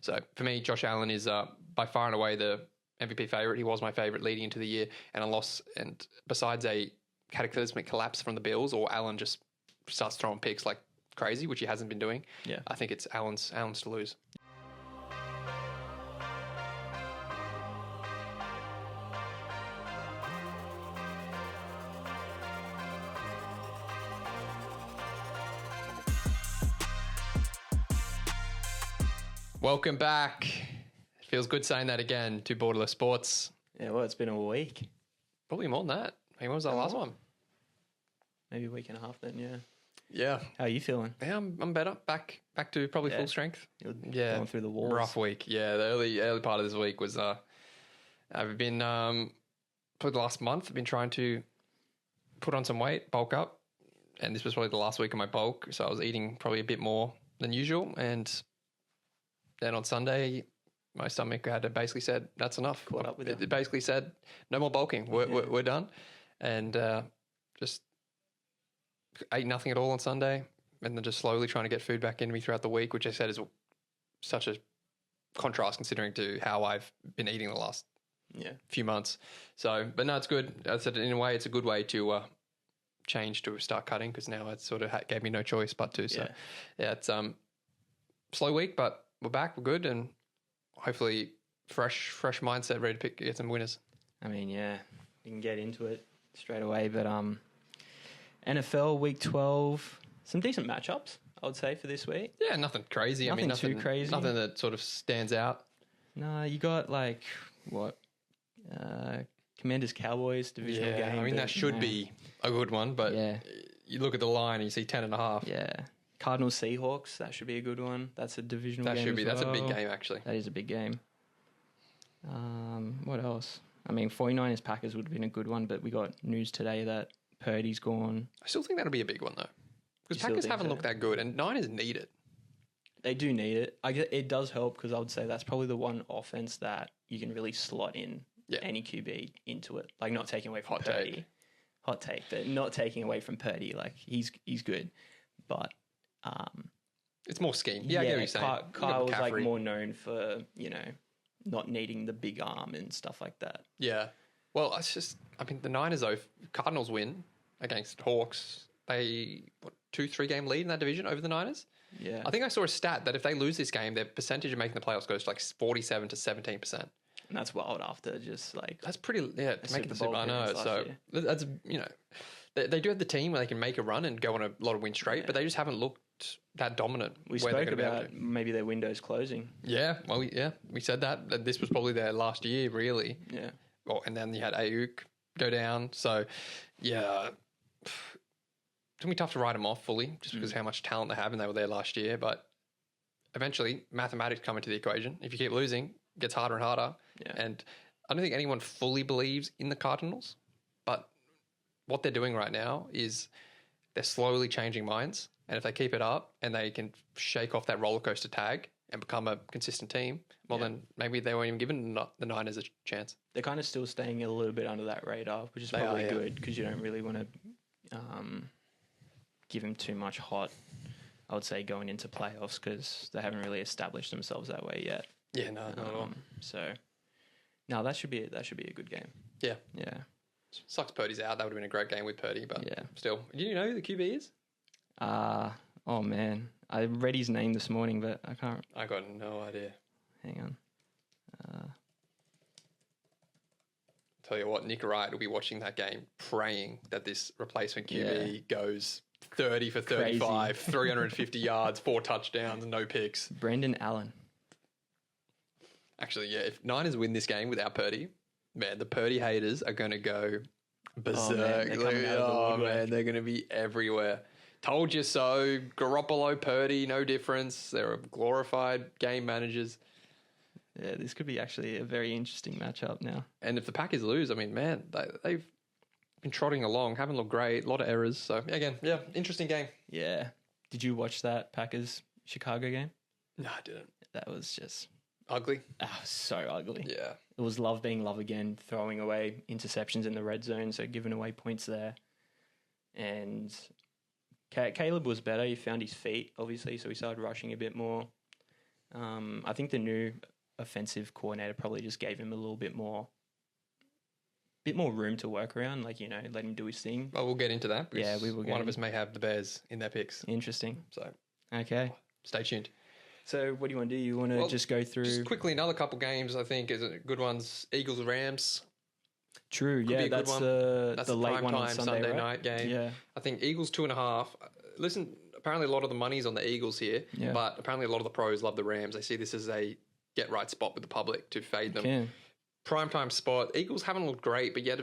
So for me, Josh Allen is by far and away the MVP favourite. He was my favourite leading into the year, and a loss, and besides a cataclysmic collapse from the Bills, or Allen just starts throwing picks like crazy, which he hasn't been doing. Yeah. I think it's Allen's to lose. Welcome back. It feels good saying that again to Borderless Sports. Yeah, well, it's been a week. Probably more than that. I mean, when was our last one? Maybe a week and a half then, yeah. Yeah. How are you feeling? Yeah, I'm better. Back to probably full strength. You're going through the walls. Rough week. Yeah, the early part of this week was I've been for the last month I've been trying to put on some weight, bulk up, and this was probably the last week of my bulk, so I was eating probably a bit more than usual, and then on Sunday my stomach had basically said that's enough. Caught up with it basically said no more bulking. We're done, and just ate nothing at all on Sunday, and then just slowly trying to get food back into me throughout the week, which I said is such a contrast considering to how I've been eating the last few months. So, but no, it's good. I said in a way, it's a good way to change to start cutting, because now it sort of gave me no choice but to. So, yeah, it's slow week, but we're back, we're good, and hopefully fresh mindset, ready to get some winners. I mean, yeah, you can get into it straight away, but NFL Week 12, some decent matchups, I would say, for this week. Yeah, nothing crazy. Nothing too crazy. Nothing that sort of stands out. No, you got Commanders Cowboys divisional game. I mean, that should be a good one, but you look at the line and you see 10.5. Yeah. Cardinals Seahawks, that should be a good one. That's a divisional game. That's a big game, actually. That is a big game. What else? I mean, 49ers Packers would have been a good one, but we got news today that Purdy's gone. I still think that'll be a big one, though, because Packers haven't looked that good, and Niners need it. They do need it. It does help, because I would say that's probably the one offense that you can really slot in any QB into it. Like, not taking away from Purdy. Hot take, but not taking away from Purdy. Like, he's good, but it's more scheme. Yeah, I get what you're saying. Kyle's like more known for, not needing the big arm and stuff like that. Yeah. Well, it's just, I mean, the Niners, though, Cardinals win against Hawks. They, 2-3 game lead in that division over the Niners? Yeah. I think I saw a stat that if they lose this game, their percentage of making the playoffs goes to like 47 to 17%. And that's wild after just like... That's pretty, to make it the Super Bowl. I know. So that's, they do have the team where they can make a run and go on a lot of wins straight, but they just haven't looked that dominant. We spoke about maybe their window's closing. Yeah. Well, we said that this was probably their last year, really. Yeah. Well, and then you had Ayuk go down. So, yeah, it's going to be tough to write them off fully just because of how much talent they have, and they were there last year. But eventually, mathematics come into the equation. If you keep losing, it gets harder and harder. Yeah. And I don't think anyone fully believes in the Cardinals, but what they're doing right now is they're slowly changing minds. And if they keep it up and they can shake off that roller coaster tag and become a consistent team, well, then maybe they weren't even given the Niners a chance. They're kind of still staying a little bit under that radar, which is probably good, because you don't really want to give them too much hot, I would say, going into playoffs, because they haven't really established themselves that way yet. Yeah, no, not at all. So, no, that should be a good game. Yeah. Yeah. Sucks Purdy's out. That would have been a great game with Purdy, but still. Do you know who the QB is? Oh man, I read his name this morning, but I can't. I got no idea. Hang on. Tell you what, Nick Wright will be watching that game, praying that this replacement QB goes 30 for 35, 350 yards, 4 touchdowns, no picks. Brandon Allen. Actually, if Niners win this game without Purdy, man, the Purdy haters are going to go berserk. They're going to be everywhere. Told you so. Garoppolo, Purdy, no difference. They're glorified game managers. Yeah, this could be actually a very interesting matchup now. And if the Packers lose, I mean, man, they've been trotting along, haven't looked great, a lot of errors. So, again, interesting game. Yeah. Did you watch that Packers-Chicago game? No, I didn't. That was just... ugly? So ugly. Yeah. It was love being love again, throwing away interceptions in the red zone, so giving away points there. And... Caleb was better. He found his feet, obviously, so he started rushing a bit more. I think the new offensive coordinator probably just gave him a little bit more room to work around, like, let him do his thing. Well, we'll get into that. Yeah, we will. One of us may have the Bears in their picks. Interesting. So, okay. Stay tuned. So, what do you want to do? You want to just go through... Just quickly, another couple games, I think, is good ones. Eagles-Rams. True, yeah, that's the late one on Sunday right? night game. Yeah. I think Eagles 2.5. Listen, apparently a lot of the money's on the Eagles here, but apparently a lot of the pros love the Rams. They see this as a get-right spot with the public to fade them. Okay. Primetime spot. Eagles haven't looked great, but yet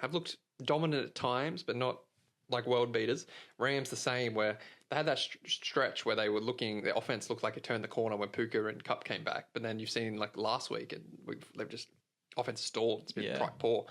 have looked dominant at times, but not like world beaters. Rams the same, where they had that stretch where they were looking, their offense looked like it turned the corner when Puka and Cup came back. But then you've seen like last week, and they've just offense stalled. It's been quite poor.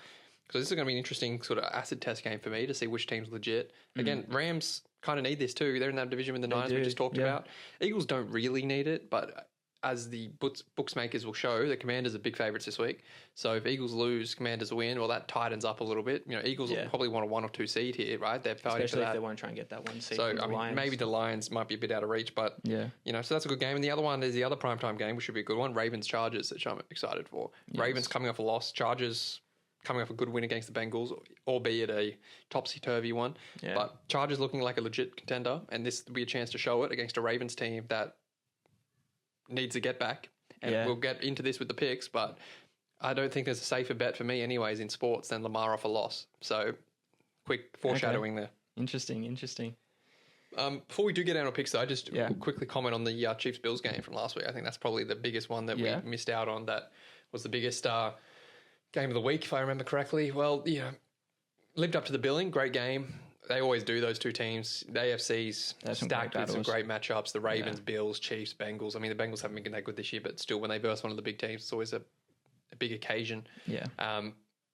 So this is going to be an interesting sort of acid test game for me to see which team's legit. Again, Rams kind of need this too. They're in that division with the Niners we just talked about. Eagles don't really need it, but as the bookmakers will show, the Commanders are big favourites this week. So if Eagles lose, Commanders win, well, that tightens up a little bit. Eagles will probably want a 1 or 2 seed here, right? They're fighting especially for that. if they want to try and get that 1 seed. So maybe the Lions might be a bit out of reach, but so that's a good game. And the other one is the other primetime game, which should be a good one, Ravens-Chargers, which I'm excited for. Yes. Ravens coming off a loss, Chargers coming off a good win against the Bengals, albeit a topsy-turvy one. Yeah. But Chargers looking like a legit contender, and this will be a chance to show it against a Ravens team that needs to get back. And we'll get into this with the picks, but I don't think there's a safer bet for me anyways in sports than Lamar off a loss. So quick foreshadowing there. Interesting. Before we do get down on picks, though, I just quickly comment on the Chiefs-Bills game from last week. I think that's probably the biggest one that we missed out on. That was the biggest game of the week, if I remember correctly. Well, lived up to the billing. Great game. They always do, those two teams. The AFC's stacked with some great matchups. The Ravens, Bills, Chiefs, Bengals. I mean, the Bengals haven't been that good this year, but still, when they verse one of the big teams, it's always a big occasion. Yeah.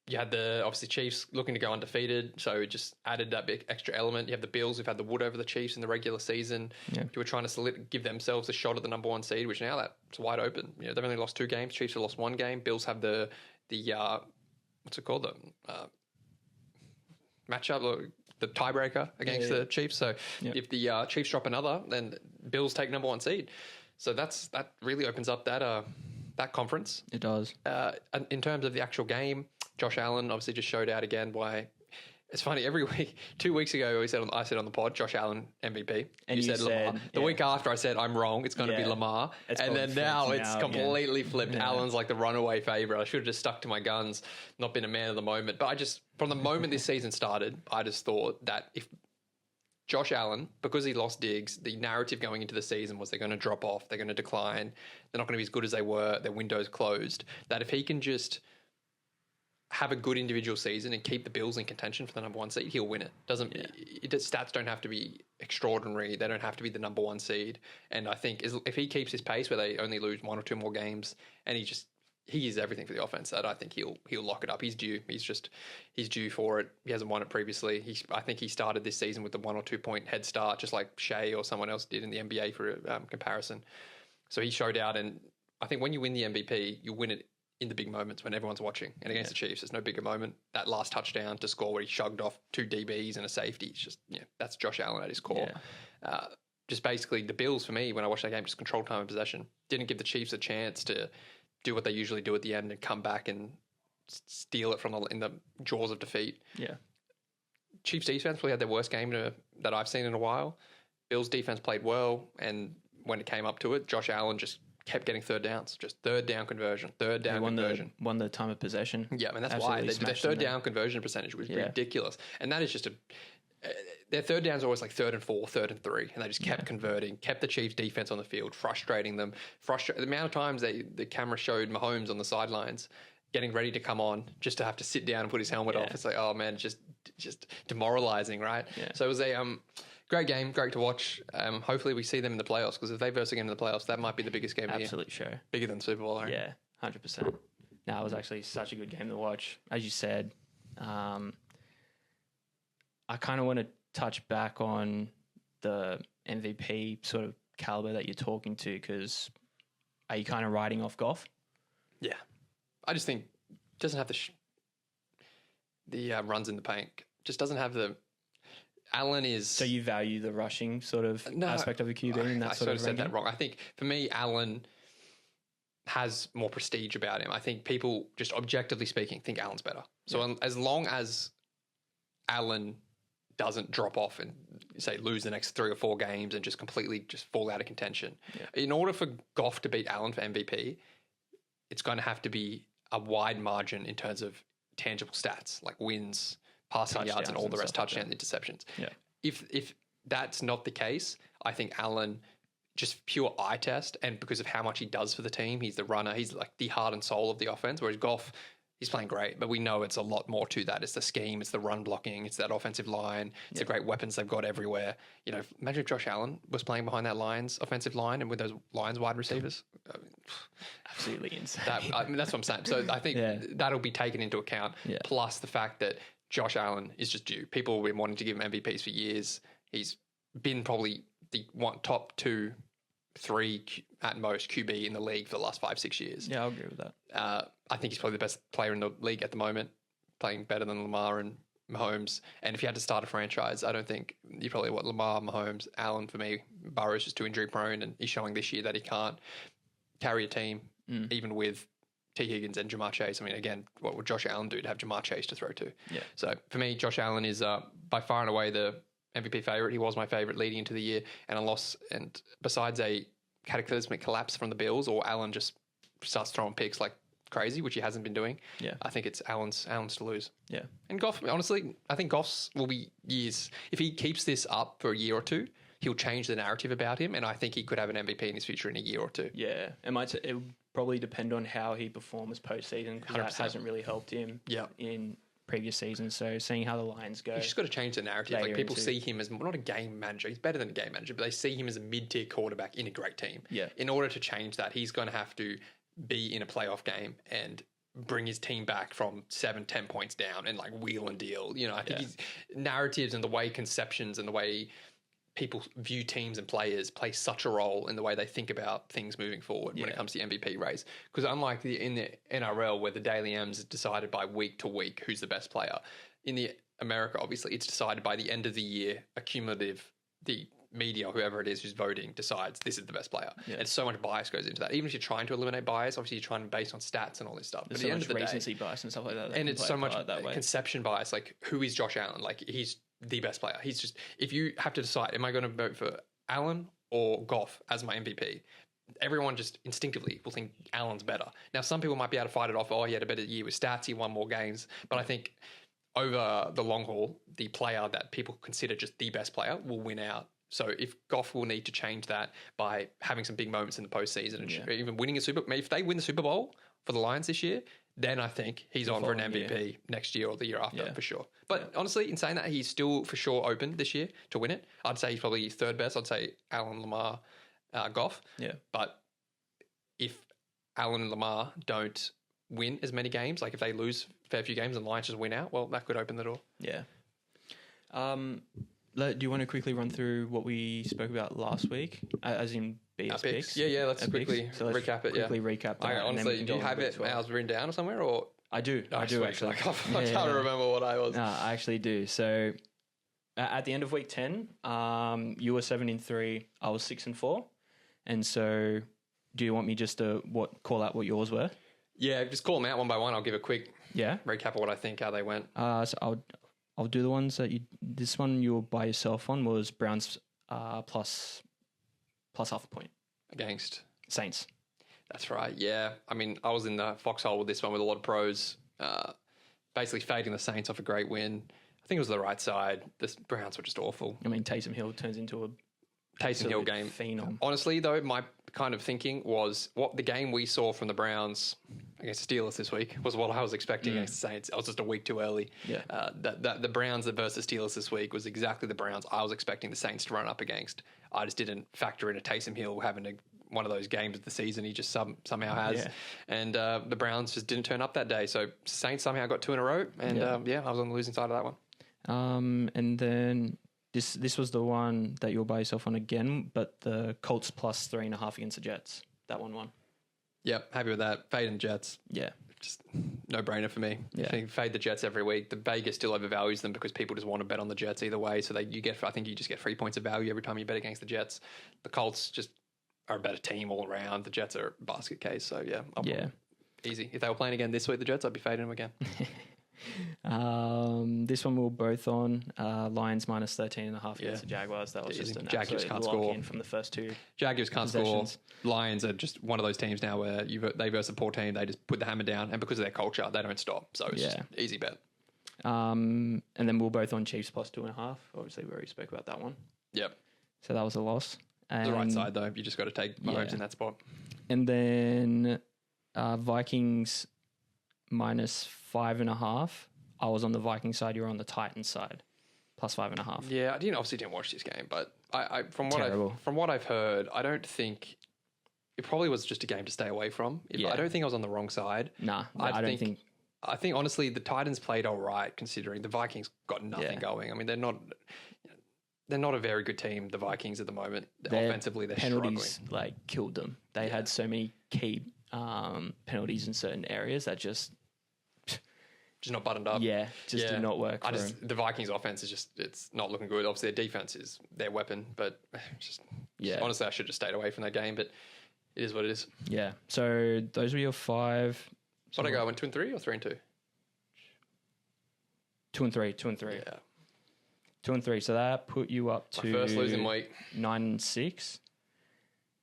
You had the, obviously, Chiefs looking to go undefeated, so it just added that big extra element. You have the Bills, who've had the wood over the Chiefs in the regular season, who were trying to give themselves a shot at the number 1 seed, which now that's wide open. They've only lost 2 games. Chiefs have lost 1 game. Bills have the what's it called? The matchup, the tiebreaker against the Chiefs. So if the Chiefs drop another, then Bills take number 1 seed. So that really opens up that conference. It does. In terms of the actual game, Josh Allen obviously just showed out again why. It's funny, every week, 2 weeks ago, I said on the pod, Josh Allen, MVP. And you said Lamar. The week after, I said, I'm wrong. It's going to be Lamar. And then now it's completely flipped. Yeah. Allen's like the runaway favourite. I should have just stuck to my guns, not been a man of the moment. But from the moment this season started, I just thought that if Josh Allen, because he lost Diggs, the narrative going into the season was they're going to drop off, they're going to decline, they're not going to be as good as they were, their window's closed, that if he can just have a good individual season and keep the Bills in contention for the number 1 seed, he'll win it. Stats don't have to be extraordinary. They don't have to be the number 1 seed. And I think if he keeps his pace where they only lose 1 or 2 more games, and he is everything for the offense, that I think he'll lock it up. He's due. He's due for it. He hasn't won it previously. I think he started this season with the 1 or 2 point head start, just like Shea or someone else did in the NBA for comparison. So he showed out, and I think when you win the MVP, you win it in the big moments when everyone's watching. And against the Chiefs, there's no bigger moment. That last touchdown to score where he shugged off 2 DBs and a safety, it's just, that's Josh Allen at his core. Yeah. Just basically the Bills, for me, when I watched that game, just controlled time of possession. Didn't give the Chiefs a chance to do what they usually do at the end and come back and steal it in the jaws of defeat. Yeah. Chiefs defense probably had their worst game that I've seen in a while. Bills defense played well, and when it came up to it, Josh Allen just kept getting third downs, just third down conversion. Won the time of possession. Yeah, I mean, that's why their third down conversion percentage was ridiculous. And that is just their third downs are always like 3rd and 4, 3rd and 3, and they just kept converting, kept the Chiefs defense on the field, frustrating them. The amount of times the camera showed Mahomes on the sidelines getting ready to come on just to have to sit down and put his helmet off. It's like, oh man, just demoralizing, right? Yeah. So it was a great game, great to watch. Hopefully we see them in the playoffs, because if they verse again in the playoffs, that might be the biggest game of the year. Absolute show. Bigger than Super Bowl, I reckon. Yeah, 100%. No, it was actually such a good game to watch. As you said, I kind of want to touch back on the MVP sort of caliber that you're talking to, because are you kind of riding off Goff? Yeah. I just think doesn't have the runs in the paint. Just doesn't have the... Allen is... So you value the rushing sort of aspect of a QB in that I sort of said that wrong. I think, for me, Allen has more prestige about him. I think people, just objectively speaking, think Allen's better. So as long as Allen doesn't drop off and, say, lose the next 3 or 4 games and just completely just fall out of contention, in order for Goff to beat Allen for MVP, it's going to have to be a wide margin in terms of tangible stats, like wins, passing yards, and all the rest, touchdowns, interceptions. Yeah. If that's not the case, I think Allen, just pure eye test, and because of how much he does for the team, he's the runner, he's like the heart and soul of the offense, whereas Goff, he's playing great, but we know it's a lot more to that. It's the scheme, it's the run blocking, it's that offensive line, it's the great weapons they've got everywhere. You know, imagine if Josh Allen was playing behind that Lions offensive line and with those Lions wide receivers. Absolutely insane. That's what I'm saying. So I think that'll be taken into account, plus the fact that Josh Allen is just due. People have been wanting to give him MVPs for years. He's been probably the top 2, 3 at most QB in the league for the last 5-6 years. Yeah, I'll agree with that. I think he's probably the best player in the league at the moment, playing better than Lamar and Mahomes. And if you had to start a franchise, I don't think you probably want Lamar, Mahomes, Allen. For me, Burrow's just too injury prone, and he's showing this year that he can't carry a team, even with T. Higgins and Jamar Chase. I mean, again, what would Josh Allen do to have Jamar Chase to throw to? Yeah. So for me, Josh Allen is by far and away the MVP favorite. He was my favorite leading into the year, and a loss. And besides a cataclysmic collapse from the Bills, or Allen just starts throwing picks like crazy, which he hasn't been doing. Yeah, I think it's Allen's to lose. Yeah, and Goff. Honestly, I think Goff's will be years. If he keeps this up for a year or two, he'll change the narrative about him, and I think he could have an MVP in his future in a year or two. Yeah, it will probably depend on how he performs postseason, because that hasn't really helped him in previous seasons. So seeing how the Lions go, he's just got to change the narrative. Like, people see him as not a game manager. He's better than a game manager, but they see him as a mid-tier quarterback in a great team. Yeah. In order to change that, he's going to have to be in a playoff game and bring his team back from 7-10 points down and like wheel and deal. You know, I think his narratives and the way conceptions and the way people view teams and players play such a role in the way they think about things moving forward when it comes to the MVP race. Because unlike in the NRL, where the Daily M's is decided by week to week who's the best player, in the America, obviously, it's decided by the end of the year, the media, whoever it is who's voting, decides this is the best player. Yeah. And so much bias goes into that. Even if you're trying to eliminate bias, obviously you're trying based on stats and all this stuff. There's so much recency bias and stuff like that. And it's so much conception bias. Like, who is Josh Allen? Like, he's the best player. He's just, if you have to decide, am I going to vote for Allen or Goff as my MVP? Everyone just instinctively will think Allen's better. Now, some people might be able to fight it off. Oh, he had a better year with stats. He won more games. But I think over the long haul, the player that people consider just the best player will win out. So if Goff will need to change that by having some big moments in the postseason and even winning a if they win the Super Bowl for the Lions this year, then I think he's on for an MVP next year or the year after for sure. But honestly, in saying that, he's still for sure open this year to win it. I'd say he's probably third best. I'd say Allen, Lamar, Goff. Yeah. But if Allen and Lamar don't win as many games, like if they lose a fair few games and the Lions just win out, well, that could open the door. Yeah. Do you want to quickly run through what we spoke about last week, as in BS picks? Yeah, let's quickly recap it. Quickly recap that. Honestly, do you have it ours written down or somewhere? Or I do actually. I can't remember what I was. No, I actually do. So at the end of week 10, you were 7-3, I was 6-4, and so do you want me just to call out what yours were? Yeah, just call them out one by one. I'll give a quick recap of what I think, how they went. So I'll do the ones that this one you were by yourself on was Browns plus half a point. Against? Saints. That's right, yeah. I mean, I was in the foxhole with this one with a lot of pros, basically fading the Saints off a great win. I think it was the right side. The Browns were just awful. I mean, Taysom Hill turns into a Taysom Hill game. Phenom. Honestly, though, my kind of thinking was what the game we saw from the Browns against the Steelers this week was what I was expecting against the Saints. I was just a week too early. Yeah. The Browns versus Steelers this week was exactly the Browns I was expecting the Saints to run up against. I just didn't factor in a Taysom Hill having one of those games of the season he just somehow has. Yeah. And the Browns just didn't turn up that day. So Saints somehow got 2 in a row. And I was on the losing side of that one. And then this was the one that you were by yourself on again, but the Colts plus 3.5 against the Jets. That one won. Yep, happy with that. Fade and Jets. Yeah. Just no-brainer for me. Yeah. I think fade the Jets every week. The Vegas still overvalues them because people just want to bet on the Jets either way. So I think you just get 3 points of value every time you bet against the Jets. The Colts just are a better team all around. The Jets are a basket case. So yeah, easy. If they were playing again this week, the Jets, I'd be fading them again. This one we were both on. Lions minus 13.5 against the Jaguars. That was just an Jaguars can't lock score in from the first two. Jaguars can't score. Lions are just one of those teams now where they versus a poor team, they just put the hammer down, and because of their culture, they don't stop. So it's just easy bet. And then we were both on Chiefs plus 2.5. Obviously, we already spoke about that one. Yep. So that was a loss. And the right side though, you just got to take Mahomes in that spot. And then Vikings minus 5.5. I was on the Viking side. You were on the Titans side, plus 5.5. Yeah, I obviously didn't watch this game, but from what I've heard, I don't think it probably was just a game to stay away from. I don't think I was on the wrong side. Nah, I don't think. I think honestly, the Titans played all right considering the Vikings got nothing going. I mean, they're not a very good team. The Vikings at the moment, offensively, they're penalties struggling. Killed them. They had so many key penalties in certain areas that just not buttoned up. Yeah, did not work. The Vikings offense is it's not looking good. Obviously, their defense is their weapon, but honestly, I should have stayed away from that game. But it is what it is. Yeah. So those were your 5. What I go? I went 2-3 or 3-2? 2-3. 2-3. Yeah. 2-3. So that put you up to my first losing week. 9-6,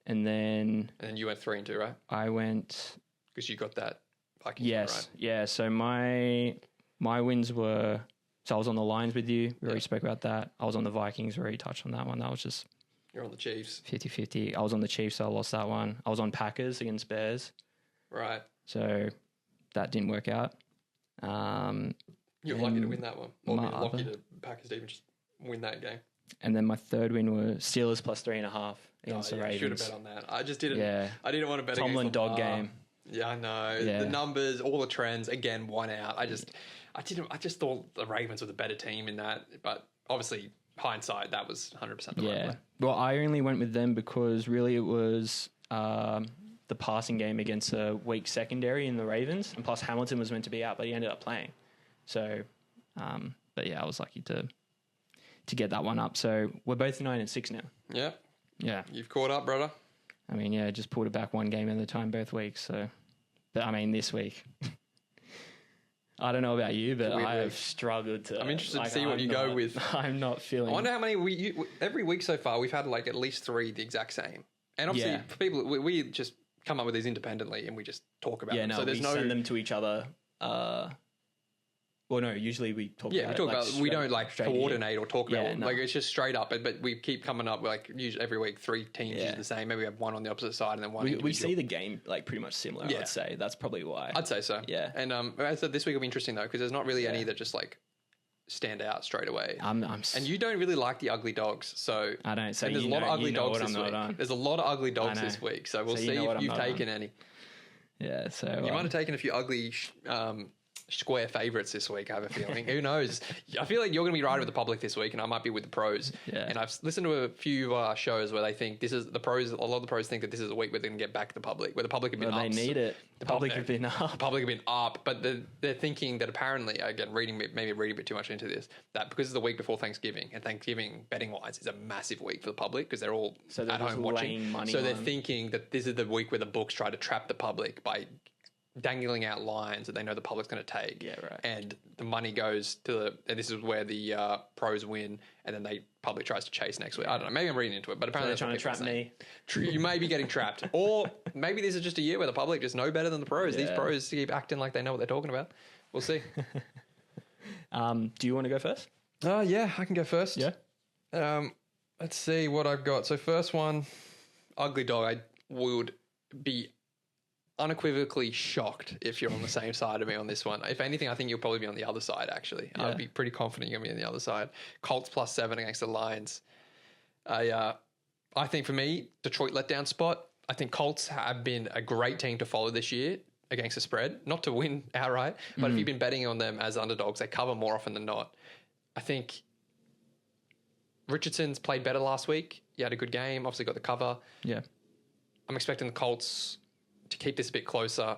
and then you went 3-2, right? I went because you got that. Vikings, yes, right? Yeah. So my wins were. So I was on the Lions with you. We already spoke about that. I was on the Vikings. We already touched on that one. That was just. You're on the Chiefs. 50-50. I was on the Chiefs, so I lost that one. I was on Packers against Bears. Right. So that didn't work out. You're lucky to win that one. Or lucky to Packers to even just win that game. And then my third win was Steelers plus 3.5 against the Ravens. Should have bet on that. I just didn't. Yeah. I didn't want to bet Tomlin against dog game. Yeah, I know. Yeah. The numbers, all the trends, again, won out. I just thought the Ravens were the better team in that. But obviously, hindsight, that was 100% the right play. Well, I only went with them because really it was the passing game against a weak secondary in the Ravens. And plus Hamilton was meant to be out, but he ended up playing. So, but yeah, I was lucky to get that one up. So we're both 9-6 now. Yeah. Yeah. You've caught up, brother. I mean, yeah, just pulled it back one game at a time both weeks. So, but I mean, this week, I don't know about you, but I have struggled to. I'm interested to see what you go with. I'm not feeling. I wonder how many every week so far we've had like at least 3 the exact same. And obviously for people, we just come up with these independently and we just talk about them. No, so there's we send them to each other. Well, no, usually we talk about it. Yeah, we talk about we don't like coordinate or talk about it. No. Like it's just straight up, but we keep coming up like usually every week 3 teams use the same. Maybe we have one on the opposite side and then one we see the game like pretty much similar, I would say. That's probably why. I'd say so. Yeah. And I said this week will be interesting though because there's not really any that just like stand out straight away. And you don't really like the ugly dogs, so I don't. So and there's a lot of ugly dogs this week. There's a lot of ugly dogs this week, so we'll see if you've taken any. Yeah, so you might have taken a few ugly square favourites this week, I have a feeling. Who knows? I feel like you're going to be riding with the public this week and I might be with the pros. Yeah. And I've listened to a few shows where they think this is the pros. A lot of the pros think that this is a week where they're going to get back the public, where the public have been up. They need it. The public have been up. The public have been up, but they're thinking that apparently, again, maybe reading a bit too much into this, that because it's the week before Thanksgiving, and Thanksgiving betting-wise is a massive week for the public because they're all at home watching. So they're thinking that this is the week where the books try to trap the public by dangling out lines that they know the public's going to take. Yeah, right. And the money goes to and this is where the pros win, and then the public tries to chase next week. I don't know. Maybe I'm reading into it, but apparently they're trying to trap me. You may be getting trapped. Or maybe this is just a year where the public just know better than the pros. Yeah. These pros keep acting like they know what they're talking about. We'll see. Do you want to go first? Yeah, I can go first. Yeah. Let's see what I've got. So first one, ugly dog. I would be unequivocally shocked if you're on the same side of me on this one. If anything, I think you'll probably be on the other side, actually. Yeah. I'd be pretty confident you're going to be on the other side. Colts plus 7 against the Lions. I think for me, Detroit letdown spot. I think Colts have been a great team to follow this year against the spread. Not to win outright, but if you've been betting on them as underdogs, they cover more often than not. I think Richardson's played better last week. He had a good game. Obviously got the cover. Yeah. I'm expecting the Colts to keep this a bit closer.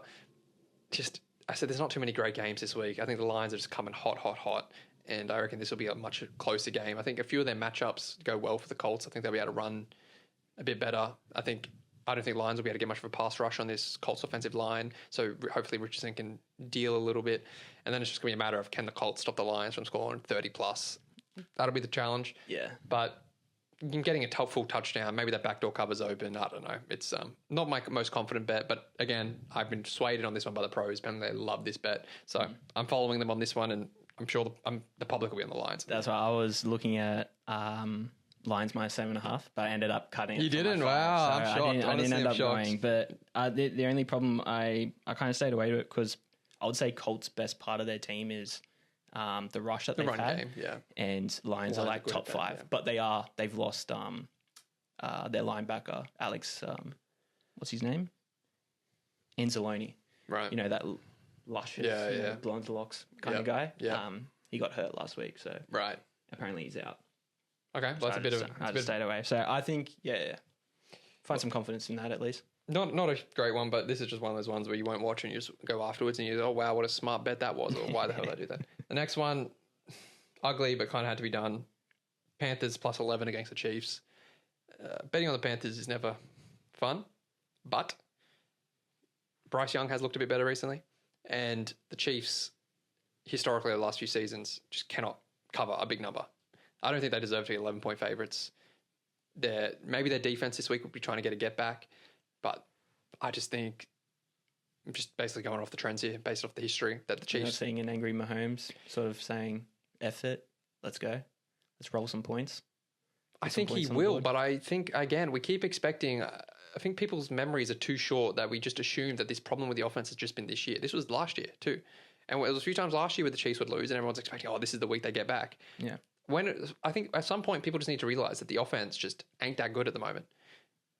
Just, I said there's not too many great games this week. I think the Lions are just coming hot. And I reckon this will be a much closer game. I think a few of their matchups go well for the Colts. I think they'll be able to run a bit better. I don't think Lions will be able to get much of a pass rush on this Colts offensive line. So hopefully Richardson can deal a little bit. And then it's just going to be a matter of can the Colts stop the Lions from scoring 30 plus. That'll be the challenge. Yeah. But getting a full touchdown, maybe that backdoor cover's open. I don't know. It's not my most confident bet. But again, I've been swayed on this one by the pros. And they love this bet. So I'm following them on this one. And I'm sure the public will be on the Lions. That's why I was looking at Lions minus 7.5, but I ended up cutting it. You didn't? Wow, so I'm shocked. I didn't end up going. But the only problem, I kind of stayed away to it because I would say Colts' best part of their team is the rush that they've run had. Game, yeah. And Lions are like top 5. Yeah. But they've lost their linebacker, Alex, what's his name? Anzalone. Right. You know, that luscious, blonde locks kind of guy. Yeah. He got hurt last week, so apparently he's out. Okay, well, I just stayed away. So I think, find some confidence in that at least. Not a great one, but this is just one of those ones where you won't watch and you just go afterwards and you go, oh, wow, what a smart bet that was, or why the hell did I do that? The next one, ugly, but kind of had to be done. Panthers plus 11 against the Chiefs. Betting on the Panthers is never fun, but Bryce Young has looked a bit better recently, and the Chiefs, historically, the last few seasons, just cannot cover a big number. I don't think they deserve to be 11-point favourites. Maybe their defense this week will be trying to get a get back, but I just think I'm just basically going off the trends here, based off the history that the Chiefs. You're not seeing an angry Mahomes sort of saying, F it, let's go, let's roll some points. I think he will, but I think, again, we keep expecting. I think people's memories are too short that we just assume that this problem with the offense has just been this year. This was last year too. And it was a few times last year where the Chiefs would lose and everyone's expecting, this is the week they get back. Yeah. I think at some point people just need to realize that the offense just ain't that good at the moment.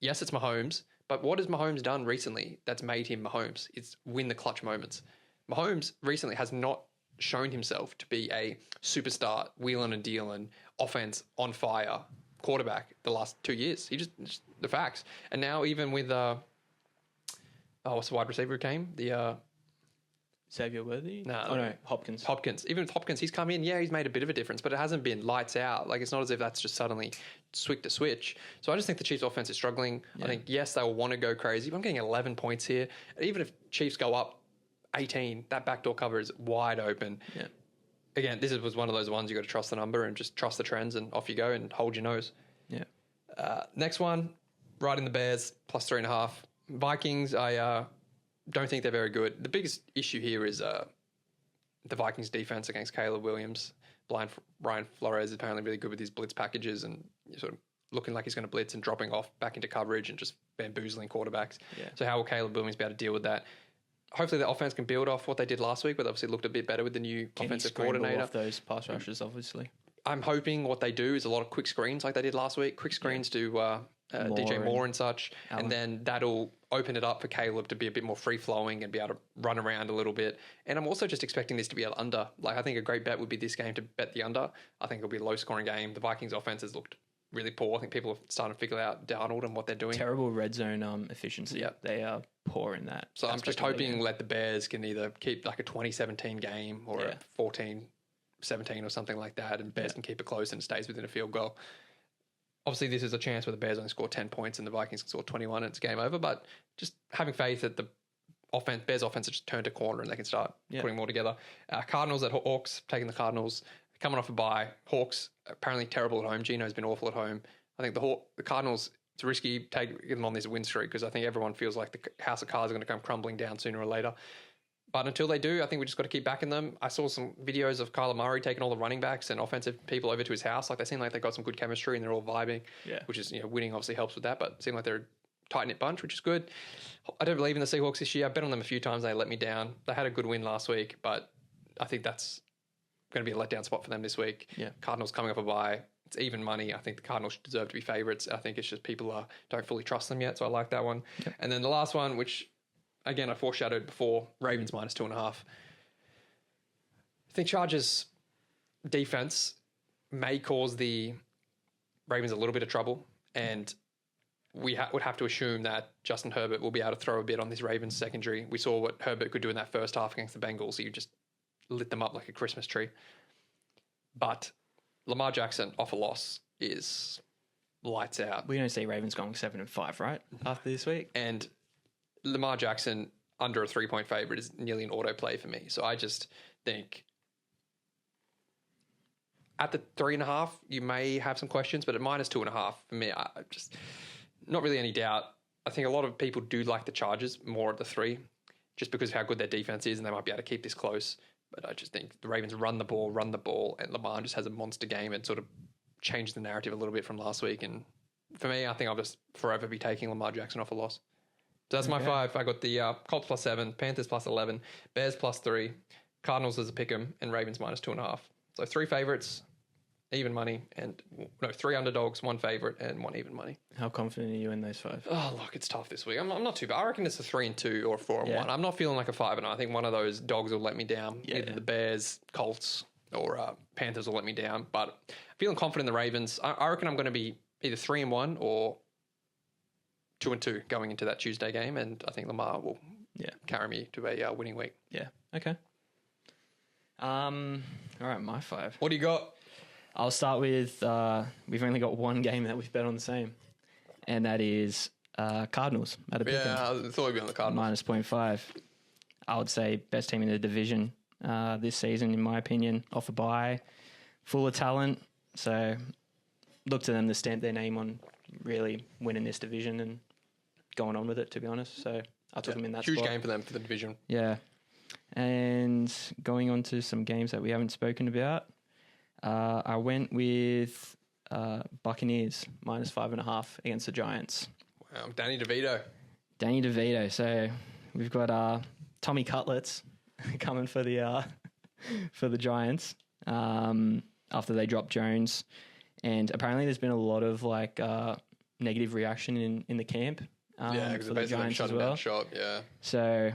Yes, it's Mahomes, but what has Mahomes done recently that's made him Mahomes? It's win the clutch moments. Mahomes recently has not shown himself to be a superstar, wheeling and dealing, offense on fire quarterback the last 2 years. He just the facts. And now even with what's the wide receiver who came? Xavier Worthy? No, Hopkins. Even with Hopkins, he's come in. Yeah, he's made a bit of a difference, but it hasn't been lights out. Like, it's not as if that's just suddenly switched a switch. So I just think the Chiefs' offense is struggling. Yeah. I think, yes, they will want to go crazy, but I'm getting 11 points here. Even if Chiefs go up 18, that backdoor cover is wide open. Yeah. Again, this was one of those ones you got to trust the number and just trust the trends and off you go and hold your nose. Yeah. Next one, riding the Bears, plus 3.5. Vikings, I don't think they're very good. The biggest issue here is the Vikings defense against Caleb Williams. Brian Flores is apparently really good with his blitz packages and sort of looking like he's going to blitz and dropping off back into coverage and just bamboozling quarterbacks. Yeah. So how will Caleb Williams be able to deal with that? Hopefully the offense can build off what they did last week, but they obviously looked a bit better with the new offensive coordinator. Off those pass rushes, obviously. I'm hoping what they do is a lot of quick screens like they did last week. Quick screens to DJ Moore and such. Allen. And then that'll open it up for Caleb to be a bit more free-flowing and be able to run around a little bit. And I'm also just expecting this to be an under. Like, I think a great bet would be this game to bet the under. I think it'll be a low-scoring game. The Vikings' offense has looked really poor. I think people are starting to figure out Darnold and what they're doing. Terrible red zone efficiency. Yep. They are poor in that. So I'm just hoping that the Bears can either keep like a 2017 game or a 14-17 or something like that, and Bears can keep it close and it stays within a field goal. Obviously, this is a chance where the Bears only score 10 points and the Vikings can score 21 and it's game over, but just having faith that the Bears offense has just turned a corner and they can start putting more together. Cardinals at Hawks, taking the Cardinals, coming off a bye. Hawks, apparently terrible at home. Gino's been awful at home. I think the Cardinals, it's risky taking them on this win streak because I think everyone feels like the house of cards are going to come crumbling down sooner or later. But until they do, I think we just got to keep backing them. I saw some videos of Kyler Murray taking all the running backs and offensive people over to his house. Like, they seem like they've got some good chemistry and they're all vibing, which is, winning obviously helps with that, but it seemed like they're a tight-knit bunch, which is good. I don't believe in the Seahawks this year. I've bet on them a few times. They let me down. They had a good win last week, but I think that's going to be a letdown spot for them this week. Yeah. Cardinals coming off a bye. It's even money. I think the Cardinals deserve to be favourites. I think it's just people don't fully trust them yet, so I like that one. Yep. And then the last one, which, again, I foreshadowed before, Ravens minus 2.5. I think Chargers defense may cause the Ravens a little bit of trouble. And we would have to assume that Justin Herbert will be able to throw a bit on this Ravens secondary. We saw what Herbert could do in that first half against the Bengals. He just lit them up like a Christmas tree. But Lamar Jackson off a loss is lights out. We don't see Ravens going 7-5, right? After this week. And Lamar Jackson under a 3-point favorite is nearly an autoplay for me. So I just think at the 3.5, you may have some questions, but at -2.5 for me, I just not really any doubt. I think a lot of people do like the Chargers more at the 3, just because of how good their defense is, and they might be able to keep this close. But I just think the Ravens run the ball, and Lamar just has a monster game and sort of changed the narrative a little bit from last week. And for me, I think I'll just forever be taking Lamar Jackson off a loss. So that's my 5. I got the Colts +7, Panthers +11, Bears +3, Cardinals as a pick'em, and Ravens -2.5. So 3 favorites, even money, and 3 underdogs, 1 favorite, and 1 even money. How confident are you in those 5? Oh, look, it's tough this week. I'm not too bad. I reckon it's a 3-2 or 4-1. I'm not feeling like a 5-0. I think one of those dogs will let me down. Either the Bears, Colts, or Panthers will let me down. But feeling confident in the Ravens. I reckon I'm going to be either 3-1 or 2-2 going into that Tuesday game, and I think Lamar will carry me to a winning week. Yeah. Okay. All right, my 5. What do you got? I'll start with, we've only got one game that we've bet on the same, and that is Cardinals at a pick. Yeah, I thought we'd be on the Cardinals. -0.5. I would say best team in the division this season, in my opinion, off a bye, full of talent. So look to them to stamp their name on really winning this division and going on with it, to be honest. So I took them in that huge spot. game for them for the division. Yeah. And going on to some games that we haven't spoken about, I went with Buccaneers -5.5 against the Giants. Wow, Danny DeVito. So we've got Tommy Cutlets coming for the Giants after they dropped Jones, and apparently there's been a lot of negative reaction in the camp. Because for the Giants shut as well. Down shop. Yeah. So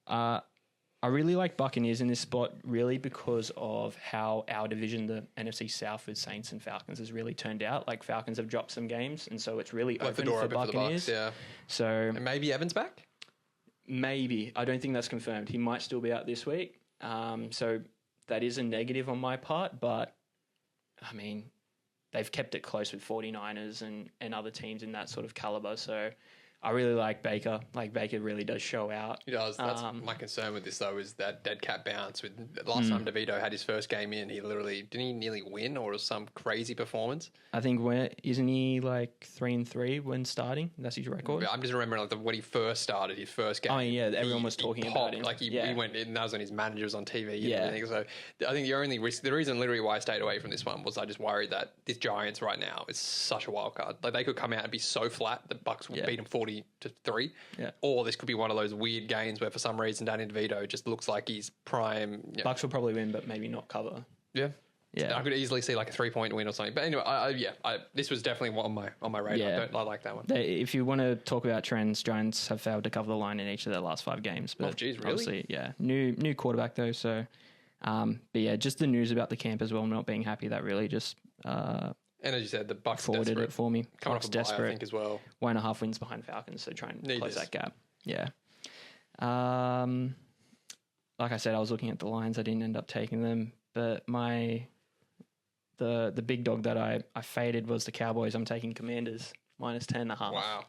I really like Buccaneers in this spot, really because of how our division, the NFC South with Saints and Falcons, has really turned out. Like Falcons have dropped some games, and so it's really Left open the door for open Buccaneers. For the Bucs, yeah. So and maybe Evans back. Maybe. I don't think that's confirmed. He might still be out this week. So that is a negative on my part, but I mean, they've kept it close with 49ers and other teams in that sort of caliber. So I really like Baker. Like Baker really does show out. He does. That's my concern with this though, is that dead cat bounce. With last time DeVito had his first game in, didn't he nearly win, or was some crazy performance? I think isn't he 3-3 when starting? That's his record. I'm just remembering when he first started his first game. Oh yeah, everyone was talking about him. He went in, and that was when his manager was on TV. And everything. So I think the reason literally why I stayed away from this one was I just worried that this Giants right now is such a wild card. Like they could come out and be so flat that Bucks will beat them 40-3. Yeah. Or this could be one of those weird games where for some reason Danny DeVito just looks like he's prime. Bucks will probably win, but maybe not cover. Yeah. I could easily see a 3-point win or something. But anyway, this was definitely on my radar. Yeah. I like that one. If you want to talk about trends, Giants have failed to cover the line in each of their last 5 games. But really? Obviously, new quarterback though. So, but yeah, just the news about the camp as well, not being happy. That really just and as you said, the Bucks forwarded it for me. Coming off a bye, I think, as well. 1.5 wins behind Falcons, so try and close that gap. Yeah. Like I said, I was looking at the lines. I didn't end up taking them, but the big dog that I faded was the Cowboys. I'm taking Commanders -10.5. Wow.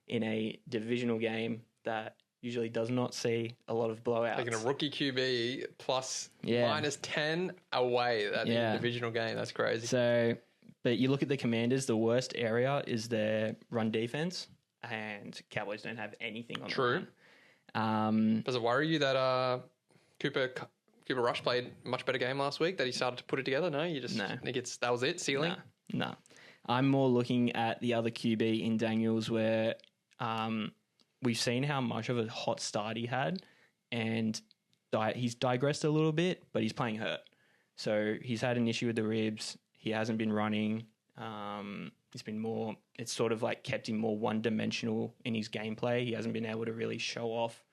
In a divisional game that usually does not see a lot of blowouts. Taking a rookie QB plus -10 away. That in a divisional game. That's crazy. So, but you look at the Commanders, the worst area is their run defense, and Cowboys don't have anything on the run. Does it worry you that Cooper Rush played a much better game last week, that he started to put it together? No, you just think that was it, ceiling? No. I'm more looking at the other QB in Daniels, where we've seen how much of a hot start he had, and he's digressed a little bit, but he's playing hurt. So he's had an issue with the ribs. He hasn't been running. It's sort of kept him more one-dimensional in his gameplay. He hasn't been able to really show off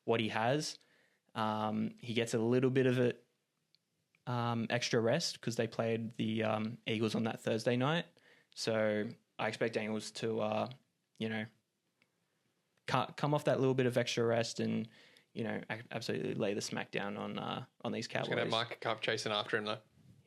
what he has. He gets a little bit of it extra rest because they played the Eagles on that Thursday night. So I expect Daniels to come off that little bit of extra rest and, absolutely lay the smack down on these Cowboys. He's going to have Mike Cup chasing after him, though.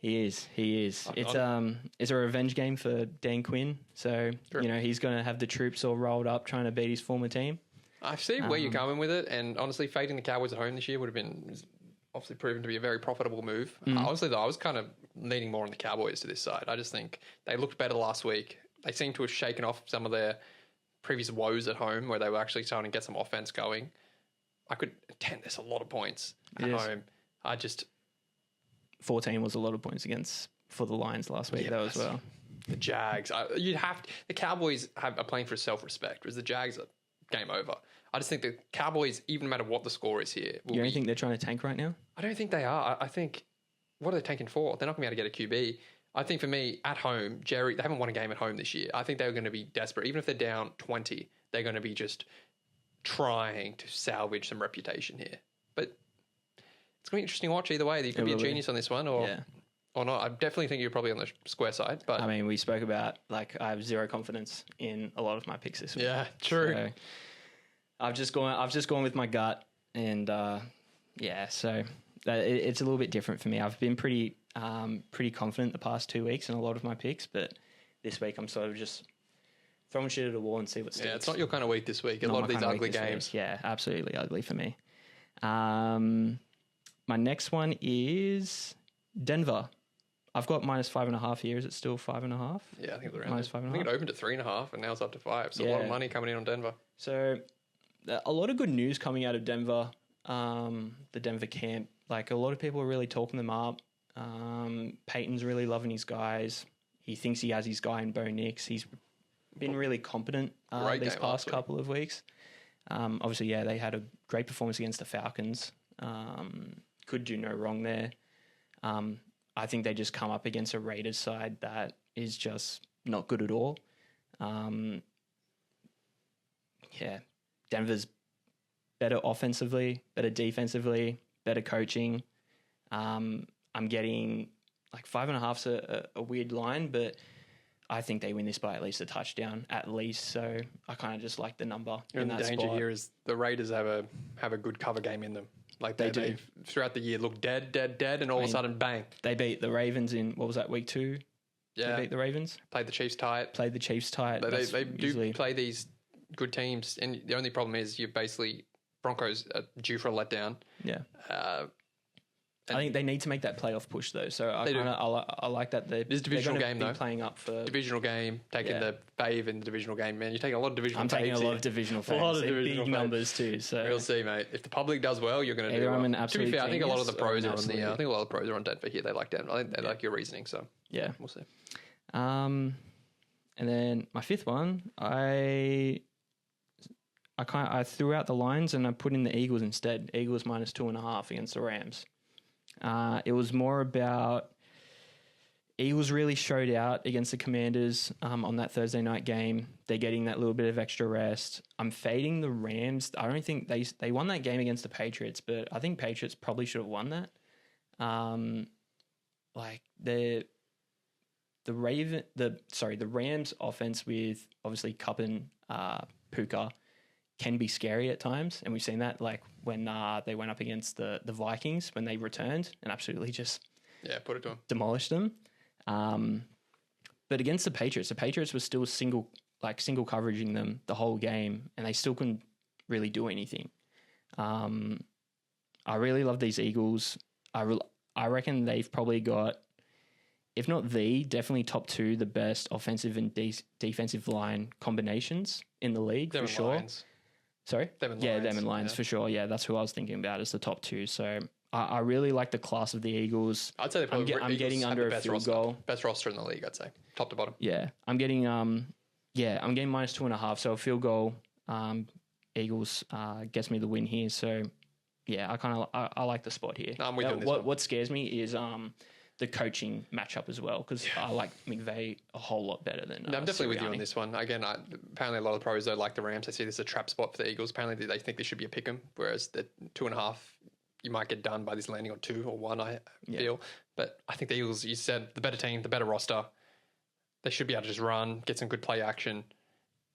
He is. It's a revenge game for Dan Quinn. So, Sure. He's going to have the troops all rolled up trying to beat his former team. I see where you're coming with it. And honestly, fading the Cowboys at home this year would have been obviously proven to be a very profitable move. Honestly, though, I was kind of leaning more on the Cowboys to this side. I just think they looked better last week. They seem to have shaken off some of their previous woes at home where they were actually starting to get some offense going. There's a lot of points at home. 14 was a lot of points for the Lions last week, though, as well. The Jags. The Cowboys are playing for self-respect, whereas the Jags are game over. I just think the Cowboys, even no matter what the score is here... You don't think they're trying to tank right now? I don't think they are. I think... What are they tanking for? They're not going to be able to get a QB. I think for me, at home, they haven't won a game at home this year. I think they're going to be desperate. Even if they're down 20, they're going to be just trying to salvage some reputation here. But it's going to be interesting to watch either way. You could be a genius on this one or not. I definitely think you're probably on the square side. But I mean, we spoke about, I have zero confidence in a lot of my picks this week. Yeah, true. So I've just gone with my gut and, so it's a little bit different for me. I've been pretty confident the past 2 weeks in a lot of my picks, but this week I'm sort of just throwing shit at a wall and see what sticks. Yeah, it's not your kind of week this week. A lot of these ugly games. Yeah, absolutely ugly for me. My next one is Denver. I've got -5.5 here. Is it still 5.5? Yeah, I think it's around -5.5. I think it opened at 3.5 and now it's up to 5. So a lot of money coming in on Denver. So a lot of good news coming out of Denver. The Denver camp. A lot of people are really talking them up. Peyton's really loving his guys. He thinks he has his guy in Bo Nix. He's been really competent these past couple of weeks. Obviously, they had a great performance against the Falcons. Could do no wrong there. I think they just come up against a Raiders side that is just not good at all. Denver's better offensively, better defensively, better coaching. I'm getting 5.5's a weird line, but I think they win this by at least a touchdown, at least. So I kind of just like the number. And the danger here is the Raiders have a good cover game in them. They've throughout the year looked dead, and all of a sudden, bang. They beat the Ravens in, what was that, week 2? Yeah. They beat the Ravens. Played the Chiefs tight. They do play these good teams, and the only problem is Broncos are due for a letdown. Yeah. I think they need to make that playoff push though. So I like that they're divisional game though. Playing up for divisional game, taking the fave in the divisional game. Man, you're taking a lot of divisional. I'm taking a lot of divisional faves. A lot of divisional big numbers too. So we'll see, mate. If the public does well, you're going to do well. To be fair, I think a lot of the pros are on the. I think a lot of the pros are on Denver here. They like Denver. I think they like your reasoning. So yeah, we'll see. And then my fifth one, I threw out the lines and I put in the Eagles instead. Eagles -2.5 against the Rams. It was more about Eagles really showed out against the Commanders on that Thursday night game. They're getting that little bit of extra rest. I'm fading the Rams. I don't think they won that game against the Patriots, but I think Patriots probably should have won that. The Rams offense with obviously Kupp and Puka can be scary at times, and we've seen that when they went up against the Vikings when they returned and absolutely just put it to them, demolished them. But against the Patriots were still single coveraging them the whole game, and they still couldn't really do anything. I really love these Eagles. I reckon they've probably got, if not definitely top 2, the best offensive and defensive line combinations in the league for sure. Lions. Sorry? Them and Lions for sure. Yeah, that's who I was thinking about as the top 2. So I really like the class of the Eagles. I'd say I'm getting under a field goal. Best roster in the league, I'd say. Top to bottom. Yeah. I'm getting -2.5. So a field goal, Eagles gets me the win here. So yeah, I like the spot here. No, I'm with you on this one. What scares me is the coaching matchup as well, because I like McVay a whole lot better than I'm definitely with you on Sirianni. this one. Again, apparently a lot of the pros don't like the Rams. They see this as a trap spot for the Eagles. Apparently they think this should be a pick 'em, whereas the 2.5, you might get done by this landing on 2 or 1, I feel. But I think the Eagles, you said, the better team, the better roster. They should be able to just run, get some good play action.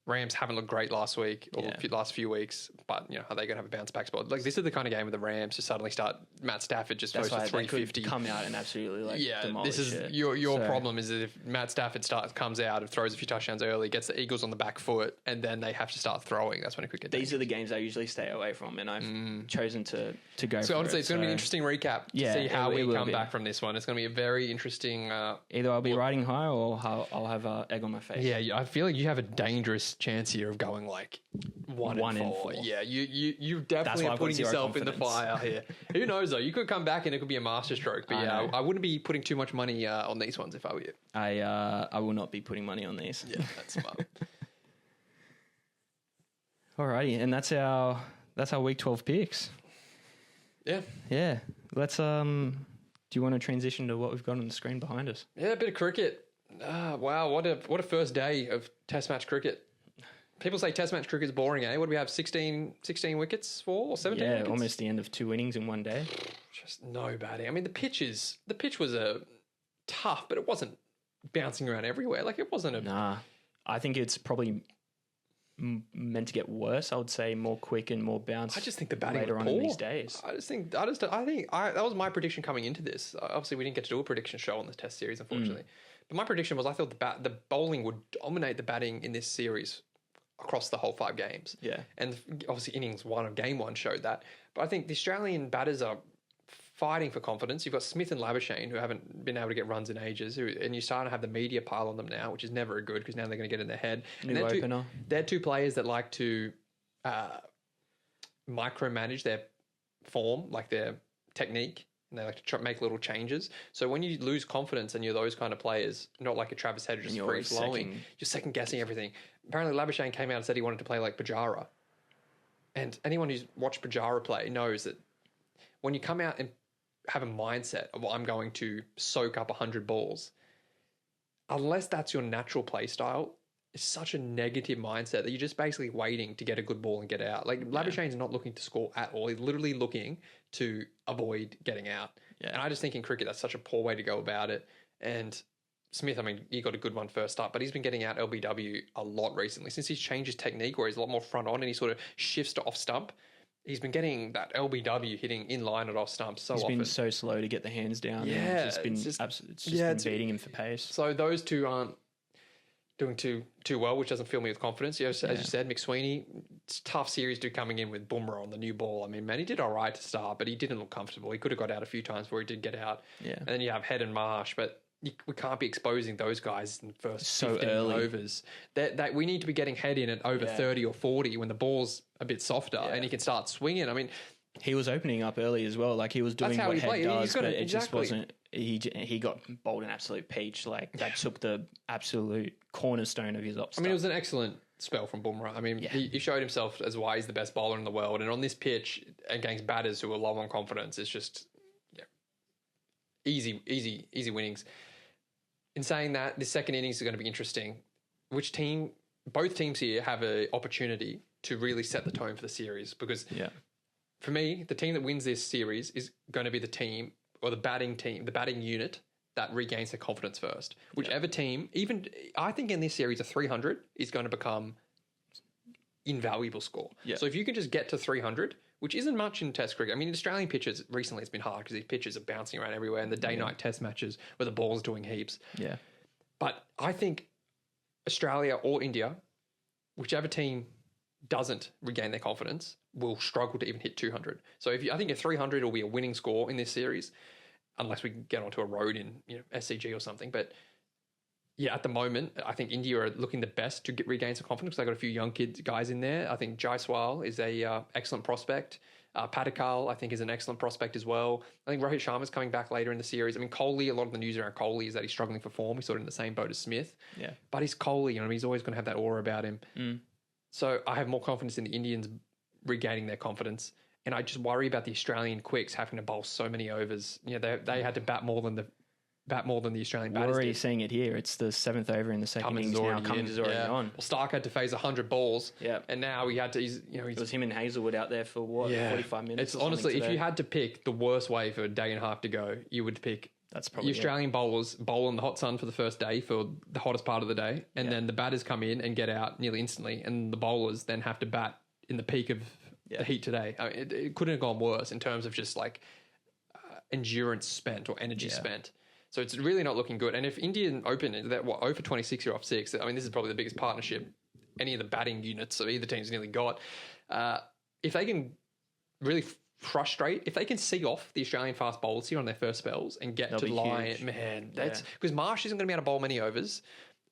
Rams haven't looked great last week or last few weeks, but are they going to have a bounce back spot? Like this is the kind of game with the Rams to suddenly start. Matt Stafford just goes for 350, come out and absolutely demolish this is it. Your problem is that if Matt Stafford comes out and throws a few touchdowns early, gets the Eagles on the back foot, and then they have to start throwing. That's when it could get. These are the games I usually stay away from, and I've chosen to go. So honestly, it's going to be an interesting recap. Yeah, see how we come back from this one. It's going to be a very interesting. Either I'll be riding high, or I'll have egg on my face. Yeah, I feel like you have a dangerous chance here of going like 1-4. Yeah, you definitely are putting yourself in the fire here. Who knows though? You could come back and it could be a masterstroke. But I wouldn't be putting too much money on these ones if I were you. I will not be putting money on these. Yeah, that's smart. Alrighty, and that's our week 12 picks. Yeah. Let's do you want to transition to what we've got on the screen behind us? Yeah, a bit of cricket. Wow, what a first day of Test match cricket. People say Test match cricket is boring, eh? What do we have? 16 wickets for, or 17? Yeah, wickets? Almost the end of 2 innings in one day. Just no batting. I mean, the pitch was tough, but it wasn't bouncing around everywhere. Like it wasn't a. Nah, I think it's probably meant to get worse. I would say more quick and more bounce. I just think the batting later was on poor. in these days. I think that was my prediction coming into this. Obviously, we didn't get to do a prediction show on the Test series, unfortunately. But my prediction was I thought the bowling would dominate the batting in this series across the whole 5 games. Yeah. And obviously innings 1 of game 1 showed that. But I think the Australian batters are fighting for confidence. You've got Smith and Labuschagne who haven't been able to get runs in ages, and you're starting to have the media pile on them now, which is never good because now they're going to get in their head. New opener. They're 2 players that like to micromanage their form, like their technique, and they like to make little changes. So when you lose confidence and you're those kind of players, not like a Travis Head just free flowing, you're second guessing everything. Apparently Labuschagne came out and said he wanted to play like Pujara. And anyone who's watched Pujara play knows that when you come out and have a mindset of, well, I'm going to soak up 100 balls, unless that's your natural play style, it's such a negative mindset that you're just basically waiting to get a good ball and get out. Like Labuschagne's not looking to score at all. He's literally looking to avoid getting out. Yeah. And I just think in cricket, that's such a poor way to go about it. And Smith, I mean, he got a good one first up, but he's been getting out LBW a lot recently. Since he's changed his technique where he's a lot more front on and he sort of shifts to off stump, he's been getting that LBW hitting in line at off stump so often. He's been so slow to get the hands down. Yeah. It's been beating him for pace. So those two aren't doing too well, which doesn't fill me with confidence. As you said, McSweeney, it's a tough series to coming in with Bumrah on the new ball. I mean, man, he did all right to start, but he didn't look comfortable. He could have got out a few times where he did get out. Yeah. And then you have Head and Marsh, but we can't be exposing those guys in the first so 15 early overs. That we need to be getting Head in at over 30 or 40 when the ball's a bit softer and he can start swinging. I mean, he was opening up early as well. Like he was doing what Head does, but it just wasn't. He got bowled an absolute peach. Like that took the absolute cornerstone of his off. I mean, it was an excellent spell from Bumrah. I mean, he showed himself as why he's the best bowler in the world, and on this pitch against batters who are low on confidence, it's just easy winnings. In saying that, the second innings is going to be interesting. Both teams here have an opportunity to really set the tone for the series because for me, the team that wins this series is going to be the team or the batting unit that regains their confidence first. Whichever team, I think in this series, a 300 is going to become invaluable score. Yeah. So if you can just get to 300, which isn't much in Test cricket. I mean, in Australian pitches, recently it's been hard because these pitches are bouncing around everywhere and the day-night Test matches where the ball's doing heaps. Yeah. But I think Australia or India, whichever team doesn't regain their confidence, will struggle to even hit 200. So I think a 300 will be a winning score in this series, unless we get onto a road in SCG or something. But yeah, at the moment, I think India are looking the best to regain some confidence. They've got a few young guys in there. I think Jaiswal is a excellent prospect. Patakal, I think, is an excellent prospect as well. I think Rohit Sharma's coming back later in the series. I mean, Kohli, a lot of the news around Kohli is that he's struggling for form. He's sort of in the same boat as Smith. Yeah. But he's Kohli, he's always going to have that aura about him. So I have more confidence in the Indians regaining their confidence. And I just worry about the Australian quicks having to bowl so many overs. They had to bat more than the Australian batters. We're already did. seeing it here. It's the 7th over in the second innings now. Cummins is already on. Well, Stark had to phase 100 balls. Yeah. And now he had to, it was him and Hazelwood out there for 45 minutes. It's honestly, if you had to pick the worst way for a day and a half to go, you would pick That's probably the Australian bowlers bowl in the hot sun for the first day for the hottest part of the day, and then the batters come in and get out nearly instantly, and the bowlers then have to bat in the peak of the heat today. I mean, it couldn't have gone worse in terms of just like endurance spent or energy spent. So it's really not looking good. And if Indian Open, that 0 for 26, you're off 6. I mean, this is probably the biggest partnership any of the batting units of either team's nearly got. If they can really frustrate, if they can see off the Australian fast bowlers here on their first spells and get to the line, man, that's because Marsh isn't going to be able to bowl many overs.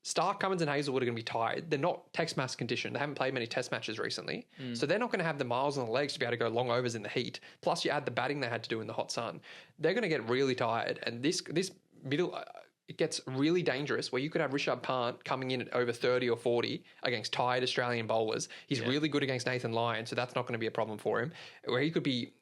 Stark, Cummins and Hazelwood are going to be tired. They're not test match conditioned. They haven't played many test matches recently. So they're not going to have the miles on the legs to be able to go long overs in the heat. Plus you add the batting they had to do in the hot sun. They're going to get really tired. And this middle, it gets really dangerous where you could have Rishabh Pant coming in at over 30 or 40 against tired Australian bowlers. He's really good against Nathan Lyon, so that's not going to be a problem for him. Where he could be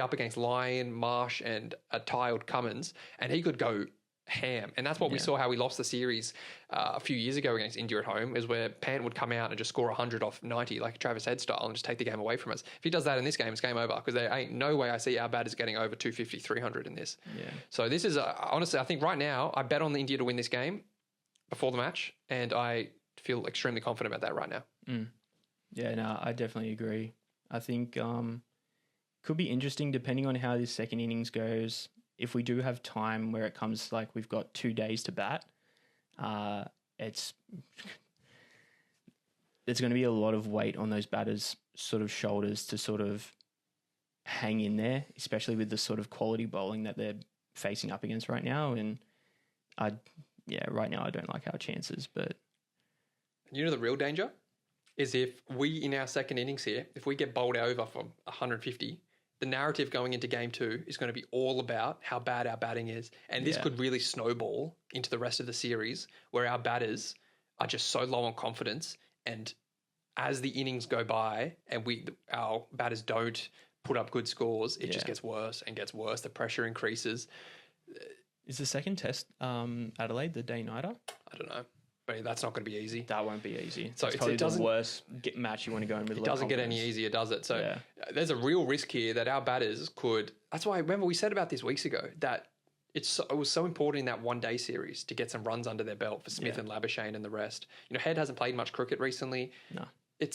up against Lyon, Marsh and a tired Cummins, and he could go ham. And that's what we saw how we lost the series a few years ago against India at home, is where Pant would come out and just score 100 off 90 like Travis Head style and just take the game away from us. If he does that in this game, it's game over, because there ain't no way I see our batters getting over 250, 300 in this. So this is, honestly, I think right now I bet on the India to win this game before the match, and I feel extremely confident about that right now. Yeah, no, I definitely agree. I think could be interesting depending on how this second innings goes. If we do have time where it comes like we've got 2 days to bat, there's going to be a lot of weight on those batters' sort of shoulders to sort of hang in there, especially with the sort of quality bowling that they're facing up against right now. And right now I don't like our chances. But you know the real danger is if we in our second innings here, if we get bowled over for 150. The narrative going into game 2 is going to be all about how bad our batting is. And this could really snowball into the rest of the series where our batters are just so low on confidence. And as the innings go by and our batters don't put up good scores, it just gets worse and gets worse. The pressure increases. Is the second test Adelaide the day-nighter? I don't know. But that's not going to be easy. That won't be easy. So it's probably the worst match you want to go in with. It doesn't get any easier, does it? So there's a real risk here that our batters could. That's why, remember, we said about this weeks ago that it was so important in that one-day series to get some runs under their belt for Smith and Labuschagne and the rest. You know, Head hasn't played much cricket recently. No. You've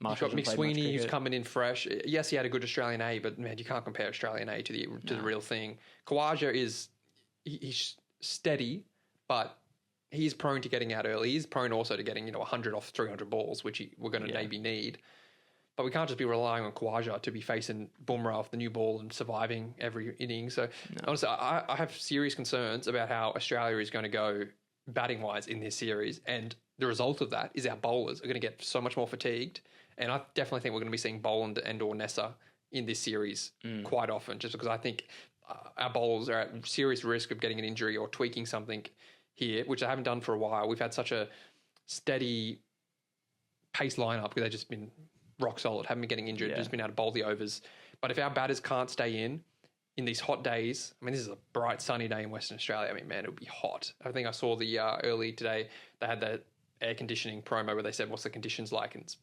got McSweeney who's coming in fresh. Yes, he had a good Australian A, but man, you can't compare Australian A to the real thing. Khawaja he's steady, but he's prone to getting out early. He's prone also to getting 100 off 300 balls, which we're going to maybe need. But we can't just be relying on Khawaja to be facing Bumrah off the new ball and surviving every inning. So honestly, I have serious concerns about how Australia is going to go batting-wise in this series. And the result of that is our bowlers are going to get so much more fatigued. And I definitely think we're going to be seeing Boland and or Nessa in this series quite often, just because I think our bowlers are at serious risk of getting an injury or tweaking something here, which I haven't done for a while. We've had such a steady pace lineup because they've just been rock solid, haven't been getting injured, just been able to bowl the overs. But if our batters can't stay in these hot days, I mean, this is a bright sunny day in Western Australia. I mean, man, it would be hot. I think I saw the early today, they had that air conditioning promo where they said, what's the conditions like? And it's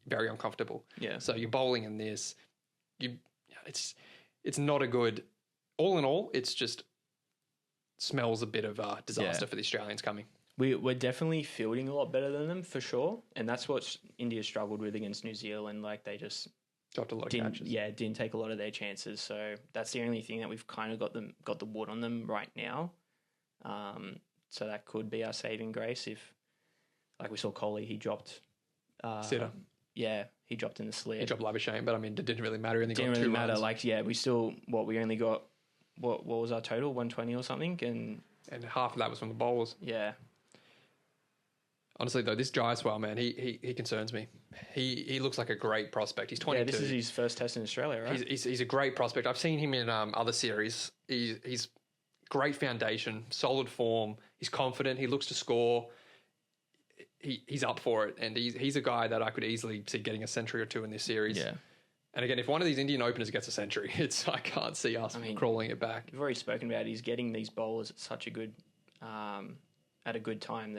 very uncomfortable. Yeah. So you're bowling in this, it's not a good, all in all, it's just smells a bit of disaster for the Australians coming. We're definitely fielding a lot better than them for sure, and that's what India struggled with against New Zealand. Like they just dropped a lot of catches. Yeah, didn't take a lot of their chances. So that's the only thing that we've kind of got the wood on them right now. So that could be our saving grace if, like we saw Kohli, he dropped Sitter. Yeah, he dropped in the slid. He dropped Labuschagne, but I mean, it didn't really matter. It didn't really matter. Like, we still we only got what was our total, 120 or something, and half of that was from the bowlers. Yeah. Honestly, though, this Jaiswal, man, he concerns me. He looks like a great prospect. He's 22. Yeah, this is his first test in Australia, right? He's a great prospect. I've seen him in other series. He's great foundation, solid form. He's confident. He looks to score. He's up for it, and he's a guy that I could easily see getting a century or two in this series. Yeah. And again, if one of these Indian openers gets a century, I can't see us crawling it back. We've already spoken about it. He's getting these bowlers at such a good, at a good time.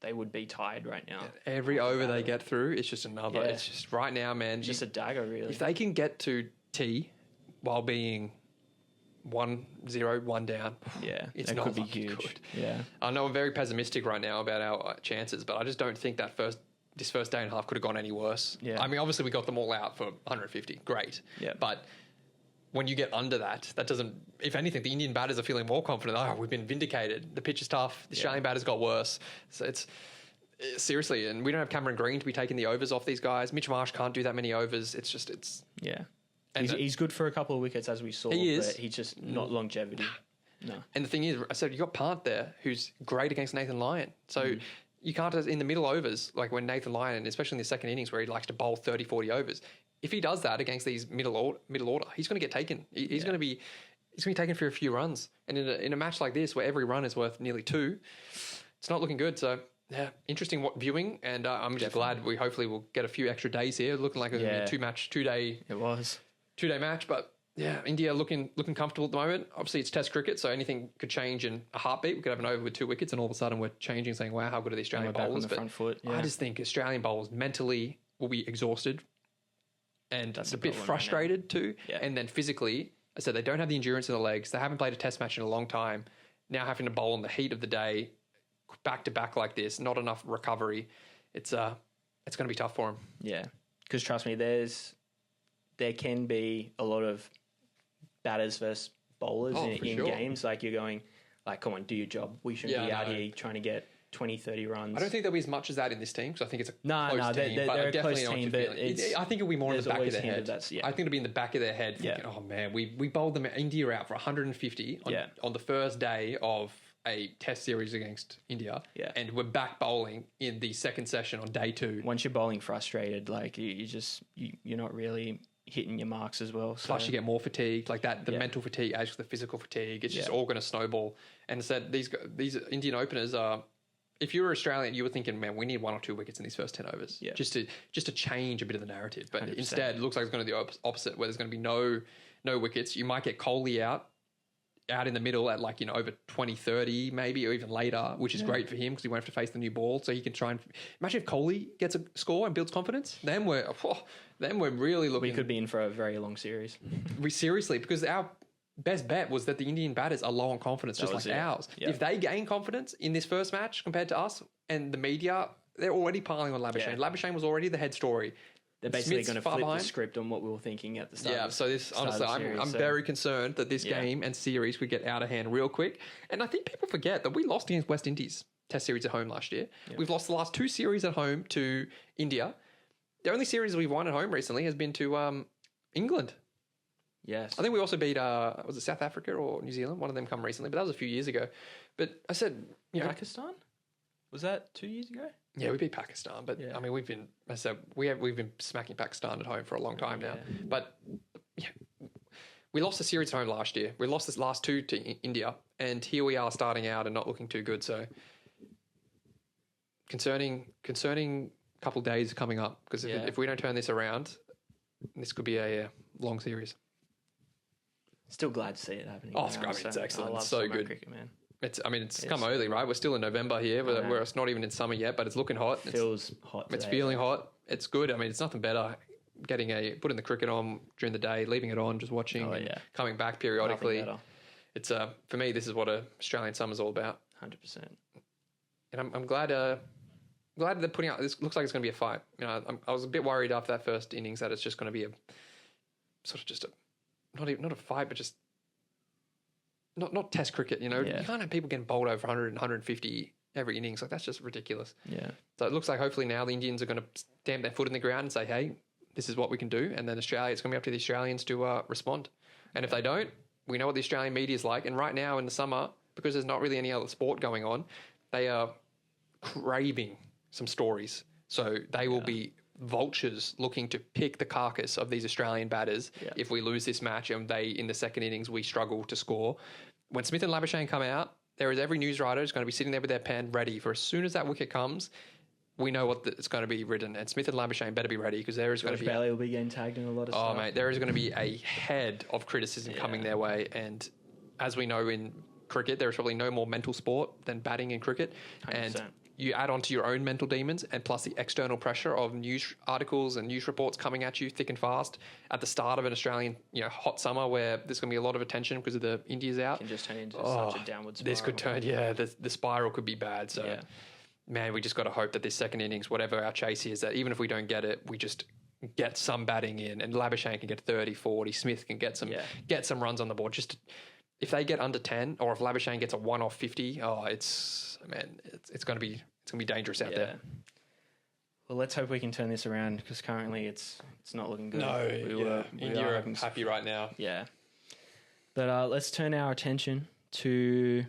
They would be tired right now. Yeah, every over they get through, it's just another. Yeah. It's just right now, man. It's just a dagger, really. If they can get to T while being 1-0, 1 down. Yeah, it's that not could be looking huge. good. Yeah, I know I'm very pessimistic right now about our chances, but I just don't think this first day and a half could have gone any worse. Yeah. I mean, obviously we got them all out for 150. Great. Yeah. But when you get under that doesn't, if anything, the Indian batters are feeling more confident. Oh, we've been vindicated. The pitch is tough. The Australian batters got worse. So it's seriously, and we don't have Cameron Green to be taking the overs off these guys. Mitch Marsh can't do that many overs. Yeah. And He's good for a couple of wickets, as we saw. He is. But he's just not longevity. No. And the thing is, I said, you got Pant there, who's great against Nathan Lyon. So you can't, in the middle overs, like when Nathan Lyon, especially in the second innings where he likes to bowl 30, 40 overs, if he does that against these middle order, he's going to get taken. He's going to be taken for a few runs. And in a match like this, where every run is worth nearly 2, it's not looking good. So, yeah, interesting viewing. And I'm just glad we hopefully will get a few extra days here. Looking like it was going to be a 2-day match. But yeah, India looking comfortable at the moment. Obviously, it's Test cricket, so anything could change in a heartbeat. We could have an over with 2 wickets, and all of a sudden we're changing, saying, "Wow, how good are the Australian bowlers?" Back on the front foot. Yeah. I just think Australian bowlers mentally will be exhausted, and That's a bit frustrated too. Yeah. And then physically, I said they don't have the endurance in the legs. They haven't played a Test match in a long time. Now having to bowl in the heat of the day, back to back like this, not enough recovery. It's going to be tough for them. Yeah, because trust me, there can be a lot of batters versus bowlers in sure. games. Like you're going, like, come on, do your job. We shouldn't be out here trying to get 20, 30 runs. I don't think there'll be as much as that in this team because I think it's a close team. They're a close team, but I think it'll be more in the back of their head. I think it'll be in the back of their head thinking, oh man, we bowled them India out for 150 on the first day of a Test series against India, and we're back bowling in the second session on day 2. Once you're bowling frustrated, like you're not really hitting your marks as well. So. Plus you get more fatigue, like that. The mental fatigue adds to the physical fatigue. It's just all going to snowball. And I said these Indian openers are. If you were Australian, you were thinking, man, we need 1 or 2 wickets in these first 10 overs, just to change a bit of the narrative. But 100%. Instead, it looks like it's going to be the opposite, where there's going to be no wickets. You might get Kohli out in the middle at over 20, 30 maybe, or even later, which is great for him because he won't have to face the new ball. So he can try and imagine if Kohli gets a score and builds confidence. Then we're really looking. We could be in for a very long series. Seriously, because our best bet was that the Indian batters are low on confidence, just like ours. Yep. If they gain confidence in this first match compared to us, and the media, they're already piling on Labuschagne. Labuschagne was already the head story. They're basically going to flip the script on what we were thinking at the start. Yeah, so this, honestly, I'm very concerned that this game and series could get out of hand real quick. And I think people forget that we lost against West Indies Test series at home last year. Yep. We've lost the last 2 series at home to India. The only series we've won at home recently has been to England. Yes. I think we also beat, was it South Africa or New Zealand? One of them come recently, but that was a few years ago. But I said, Pakistan? Was that 2 years ago? Yeah, we beat Pakistan, but I mean, we've been smacking Pakistan at home for a long time now. But we lost the series at home last year. We lost this last 2 to India, and here we are starting out and not looking too good. So concerning couple of days coming up, because if we don't turn this around, this could be a long series. Still glad to see it happening. Oh, it's excellent. It's so good. Cricket, man. It's come early, right? We're still in November here. Where it's not even in summer yet, but it's looking hot. Feels hot today. It's feeling hot. It's good. I mean, it's nothing better putting the cricket on during the day, leaving it on, just watching, coming back periodically. It's for me, this is what Australian summer's all about. 100%. And I'm glad they're putting out. This looks like it's going to be a fight. I was a bit worried after that first innings that it's just going to be a sort of just not a fight, but just. Not Test cricket, you can't have people getting bowled over 100 and 150 every innings. Like, that's just ridiculous. Yeah. So it looks like hopefully now the Indians are going to stamp their foot in the ground and say, hey, this is what we can do. And then it's going to be up to the Australians to respond. And if they don't, we know what the Australian media is like. And right now in the summer, because there's not really any other sport going on, they are craving some stories. So they will be vultures looking to pick the carcass of these Australian batters if we lose this match and in the second innings we struggle to score. When Smith and Labuschagne come out, there is every news writer is going to be sitting there with their pen ready for as soon as that wicket comes, we know what it's going to be written. And Smith and Labuschagne better be ready because there is going to be... Bailey will be getting tagged in a lot of stuff. Oh, mate, there is going to be a head of criticism coming their way. And as we know in cricket, there is probably no more mental sport than batting in cricket. 100%. And you add on to your own mental demons and plus the external pressure of news articles and news reports coming at you thick and fast at the start of an Australian, hot summer where there's going to be a lot of attention because of the India's out. It can just turn into such a downward spiral. This could turn, the spiral could be bad. So, man, we just got to hope that this second innings, whatever our chase is, that even if we don't get it, we just get some batting in, and Labuschagne can get 30, 40, Smith can get some runs on the board. If they get under 10, or if Labuschagne gets a 1 off 50, it's going to be dangerous out there. Well, let's hope we can turn this around because currently it's not looking good. No, India are happy right now. Yeah, but let's turn our attention to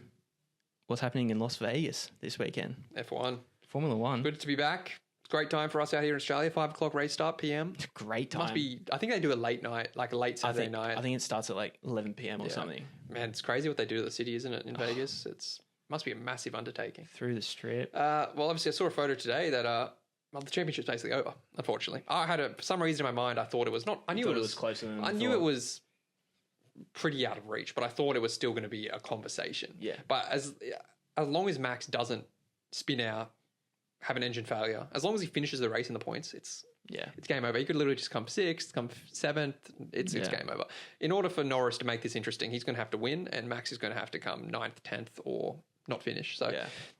what's happening in Las Vegas this weekend. F1, Formula One. Good to be back. Great time for us out here in Australia. 5 o'clock race start PM. It's a great time. Must be. I think they do a late night, like a late Saturday night. I think it starts at like 11 PM or something. Man, it's crazy what they do to the city, isn't it? In Vegas, must be a massive undertaking. Through the strip. Well, obviously, I saw a photo today that the championship's basically over. Unfortunately, I had for some reason in my mind I thought it was not. I knew it was closer than I knew it was pretty out of reach, but I thought it was still going to be a conversation. Yeah. But as long as Max doesn't spin out, have an engine failure, as long as he finishes the race in the points, it's game over. He could literally just come 6th, come 7th. It's game over. In order for Norris to make this interesting, he's going to have to win, and Max is going to have to come 9th, 10th, or not finish. So,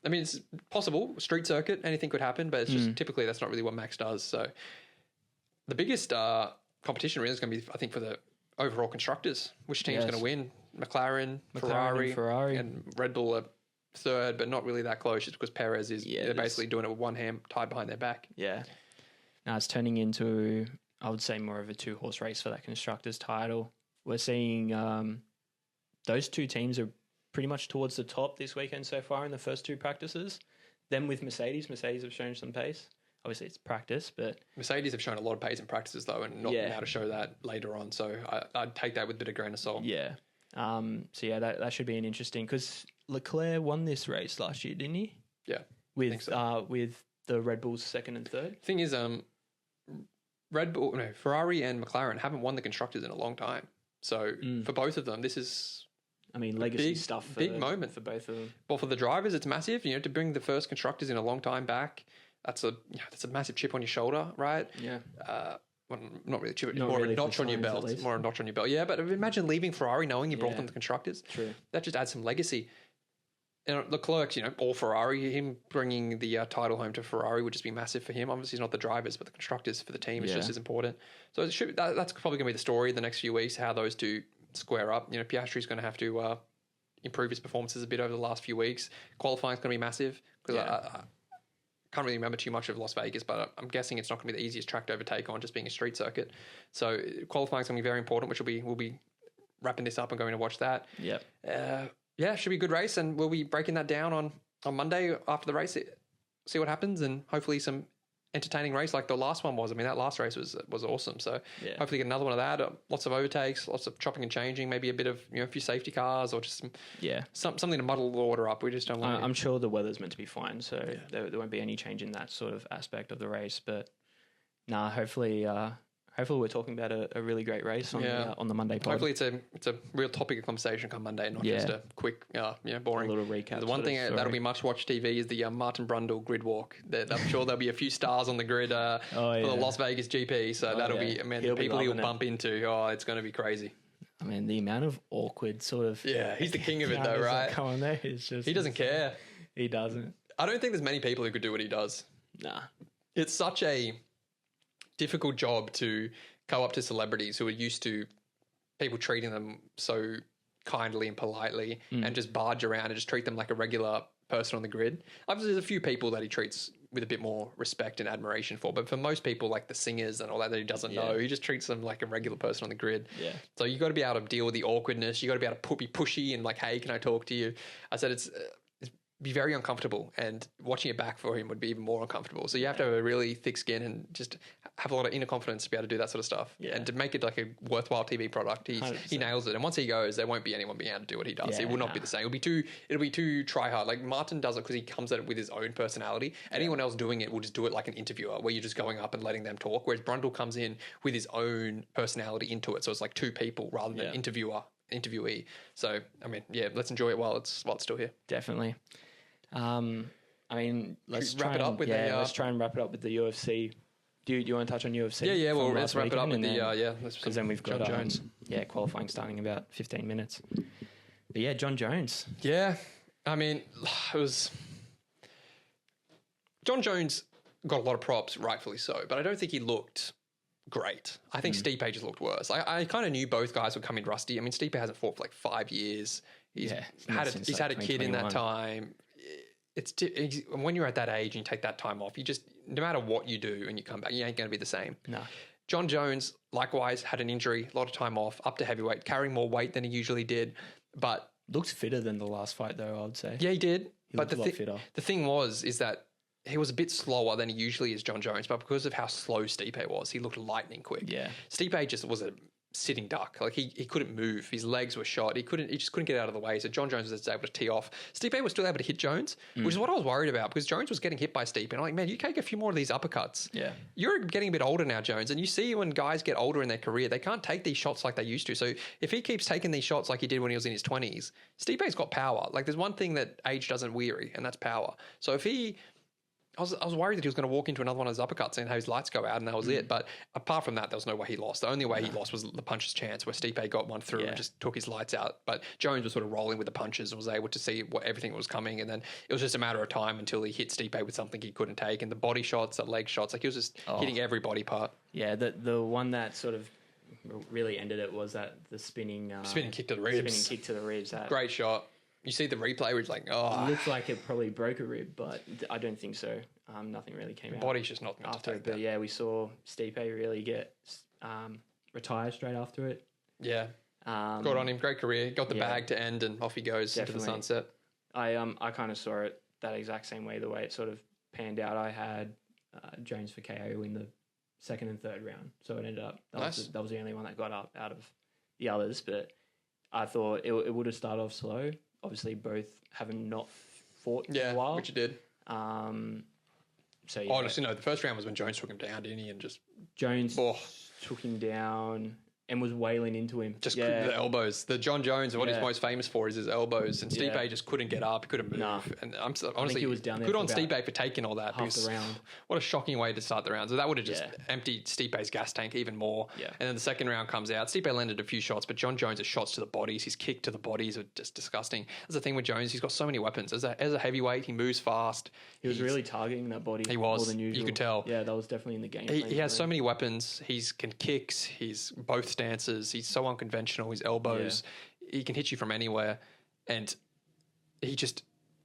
I mean, it's possible. Street circuit, anything could happen, but it's just typically that's not really what Max does. So, the biggest competition really is going to be, I think, for the overall constructors. Which team's going to win? McLaren, Ferrari, and Red Bull are third, but not really that close just because Perez is they're basically doing it with one hand tied behind their back. Yeah. Now it's turning into, I would say, more of a 2-horse race for that constructors title. We're seeing those two teams are pretty much towards the top this weekend so far in the first 2 practices. Then with Mercedes have shown some pace. Obviously it's practice, but Mercedes have shown a lot of pace in practices though, and not been able to show that later on. So I'd take that with a bit of grain of salt. Yeah. That should be an interesting, because Leclerc won this race last year, didn't he? Yeah. With the Red Bulls 2nd and 3rd. Thing is, Ferrari and McLaren haven't won the constructors in a long time. So for both of them, this is, legacy stuff. Big moment for both of them. Well, for the drivers, it's massive. To bring the first constructors in a long time back, that's a massive chip on your shoulder, right? Yeah. Well, not really chip, more really of a notch on your belt. More of a notch on your belt. Yeah, but imagine leaving Ferrari knowing you brought them the constructors. True. That just adds some legacy. And Leclerc's, all Ferrari, him bringing the title home to Ferrari would just be massive for him. Obviously, not the drivers, but the constructors for the team is just as important. So that's probably going to be the story the next few weeks, how those two square up. Piastri's going to have to improve his performances a bit over the last few weeks. Qualifying's going to be massive because I can't really remember too much of Las Vegas, but I'm guessing it's not going to be the easiest track to overtake on, just being a street circuit. So qualifying's going to be very important, which we'll be wrapping this up and going to watch that. Yep. Yeah, should be a good race, and we'll be breaking that down on Monday after the race, see what happens, and hopefully some entertaining race like the last one was. That last race was awesome. So hopefully get another one of that. Lots of overtakes, lots of chopping and changing, maybe a bit of a few safety cars or just something to muddle the order up. We just don't want. I'm sure the weather's meant to be fine, so there won't be any change in that sort of aspect of the race. But hopefully we're talking about a really great race on the Monday pod. Hopefully it's a real topic of conversation come Monday, not just a quick, boring. A little recap. The one thing that'll be much watched TV is the Martin Brundle grid walk. I'm sure there'll be a few stars on the grid for the Las Vegas GP. So that'll be, the people he'll bump into. Oh, it's going to be crazy. The amount of awkward sort of... Yeah, he's the king of it though, right? Come on there. It's just... He doesn't care. He doesn't. I don't think there's many people who could do what he does. Nah. It's such a difficult job to go up to celebrities who are used to people treating them so kindly and politely and just barge around and just treat them like a regular person on the grid. Obviously, there's a few people that he treats with a bit more respect and admiration for, but for most people, like the singers and all that he doesn't know, he just treats them like a regular person on the grid. Yeah. So you got to be able to deal with the awkwardness. You got to be able to be pushy and like, hey, can I talk to you? I said it'd be very uncomfortable, and watching it back for him would be even more uncomfortable. So you have to have a really thick skin and just have a lot of inner confidence to be able to do that sort of stuff and to make it like a worthwhile TV product. He nails it, and once he goes, there won't be anyone being able to do what he does. It will not be the same. It'll be too try hard. Like Martin does it because he comes at it with his own personality. Anyone else doing it will just do it like an interviewer, where you're just going up and letting them talk. Whereas Brundle comes in with his own personality into it, so it's like two people rather than interviewee. So let's enjoy it while it's still here. Definitely. I mean, let's wrap it up with let's try and wrap it up with the UFC. Do you want to touch on UFC? Yeah. Well, let's wrap it up with because then we've got John Jones. Qualifying starting in about 15 minutes. But yeah, John Jones. Yeah, I mean, it was John Jones got a lot of props, rightfully so, but I don't think he looked great. I think Stipe just looked worse. I kind of knew both guys would come in rusty. I mean, Stipe hasn't fought for like 5 years. He's had a kid in that time. When you're at that age and you take that time off, you just, no matter what you do and you come back, you ain't going to be the same. No. John Jones, likewise, had an injury, a lot of time off, up to heavyweight, carrying more weight than he usually did, but looks fitter than the last fight, though, I would say. Yeah, he did. But the thing is that he was a bit slower than he usually is, John Jones, but because of how slow Stipe was, he looked lightning quick. Yeah. Stipe just was a sitting duck. Like he couldn't move. His legs were shot. He just couldn't get out of the way. So John Jones was able to tee off. Stipe was still able to hit Jones, which is what I was worried about because Jones was getting hit by Stipe. And I'm like, man, you can't get a few more of these uppercuts. Yeah. You're getting a bit older now, Jones. And you see when guys get older in their career, they can't take these shots like they used to. So if he keeps taking these shots like he did when he was in his 20s, Stipe's got power. Like there's one thing that age doesn't weary, and that's power. So if he... I was worried that he was going to walk into another one of his uppercuts and have his lights go out, and that was it. But apart from that, there was no way he lost. The only way he lost was the puncher's chance, where Stipe got one through and just took his lights out. But Jones was sort of rolling with the punches and was able to see everything was coming. And then it was just a matter of time until he hit Stipe with something he couldn't take. And the body shots, the leg shots, like he was just hitting every body part. Yeah, the one that sort of really ended it was that the spinning kick to the ribs. Spinning kick to the ribs. Great shot. You see the replay where it's like, It looks like it probably broke a rib, but I don't think so. Nothing really came out. Body's just not meant after to take it. But yeah, we saw Stipe really get retired straight after it. Yeah. Good on him. Great career. Got the bag to end and off he goes into the sunset. I kind of saw it that exact same way, the way it sort of panned out. I had Jones for KO in the second and third round. So it ended up, that was the only one that got up out of the others. But I thought it would have started off slow. Obviously, both having not fought in a while. Which it did. So honestly, no. The first round was when Jones took him down, didn't he? And just Jones took him down and was wailing into him. Just the elbows. The John Jones, what he's most famous for is his elbows. And Stipe just couldn't get up, couldn't move. Nah. And honestly, I think he was down there good on Stipe for taking all that. Half the round. What a shocking way to start the round. So that would have just emptied Stipe's gas tank even more. Yeah. And then the second round comes out. Stipe landed a few shots, but John Jones' shots to the bodies, his kick to the bodies are just disgusting. That's the thing with Jones. He's got so many weapons. As a heavyweight, he moves fast. He was really targeting that body. He was. More than usual. You could tell. Yeah, that was definitely in the game. He has so many weapons. He can kicks. He's both stances. He's so unconventional. His elbows. Yeah. He can hit you from anywhere. And he just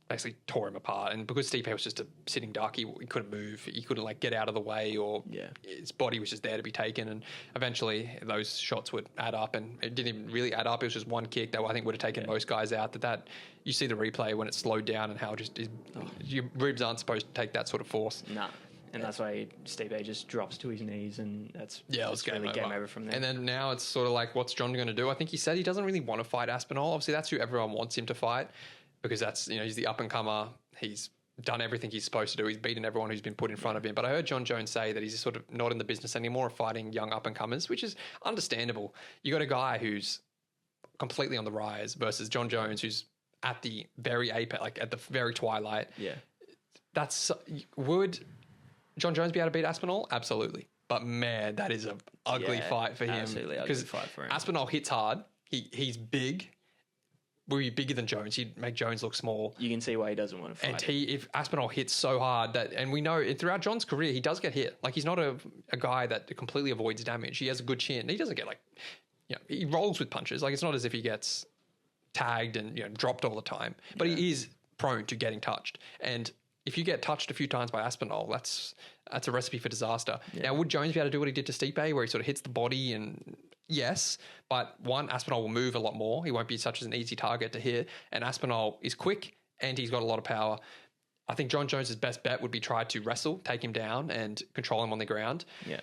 basically tore him apart. And because Stipe was just a sitting duck, he couldn't move. He couldn't get out of the way, or his body was just there to be taken. And eventually those shots would add up, and it didn't even really add up. It was just one kick that I think would have taken most guys out. That you see the replay when it slowed down and how your ribs aren't supposed to take that sort of force. Nah. And that's why Stipe just drops to his knees, and it was game over from there. And then now it's sort of like, what's John going to do? I think he said he doesn't really want to fight Aspinall. Obviously, that's who everyone wants him to fight, because that's, he's the up and comer. He's done everything he's supposed to do. He's beaten everyone who's been put in front of him. But I heard John Jones say that he's sort of not in the business anymore of fighting young up and comers, which is understandable. You got a guy who's completely on the rise versus John Jones, who's at the very apex, like at the very twilight. Yeah, would John Jones be able to beat Aspinall? Absolutely. But man, that is an ugly fight for him. Absolutely ugly fight for him. Aspinall hits hard. He's big. Will be bigger than Jones. He'd make Jones look small. You can see why he doesn't want to fight. And if Aspinall hits so hard and we know throughout John's career, he does get hit. Like, he's not a guy that completely avoids damage. He has a good chin. He doesn't get he rolls with punches. Like, it's not as if he gets tagged and dropped all the time. But he is prone to getting touched. And if you get touched a few times by Aspinall, that's a recipe for disaster. Yeah. Now, would Jones be able to do what he did to Stipe, where he sort of hits the body? And yes, but Aspinall will move a lot more. He won't be such as an easy target to hit. And Aspinall is quick and he's got a lot of power. I think John Jones's best bet would be try to wrestle, take him down and control him on the ground. Yeah.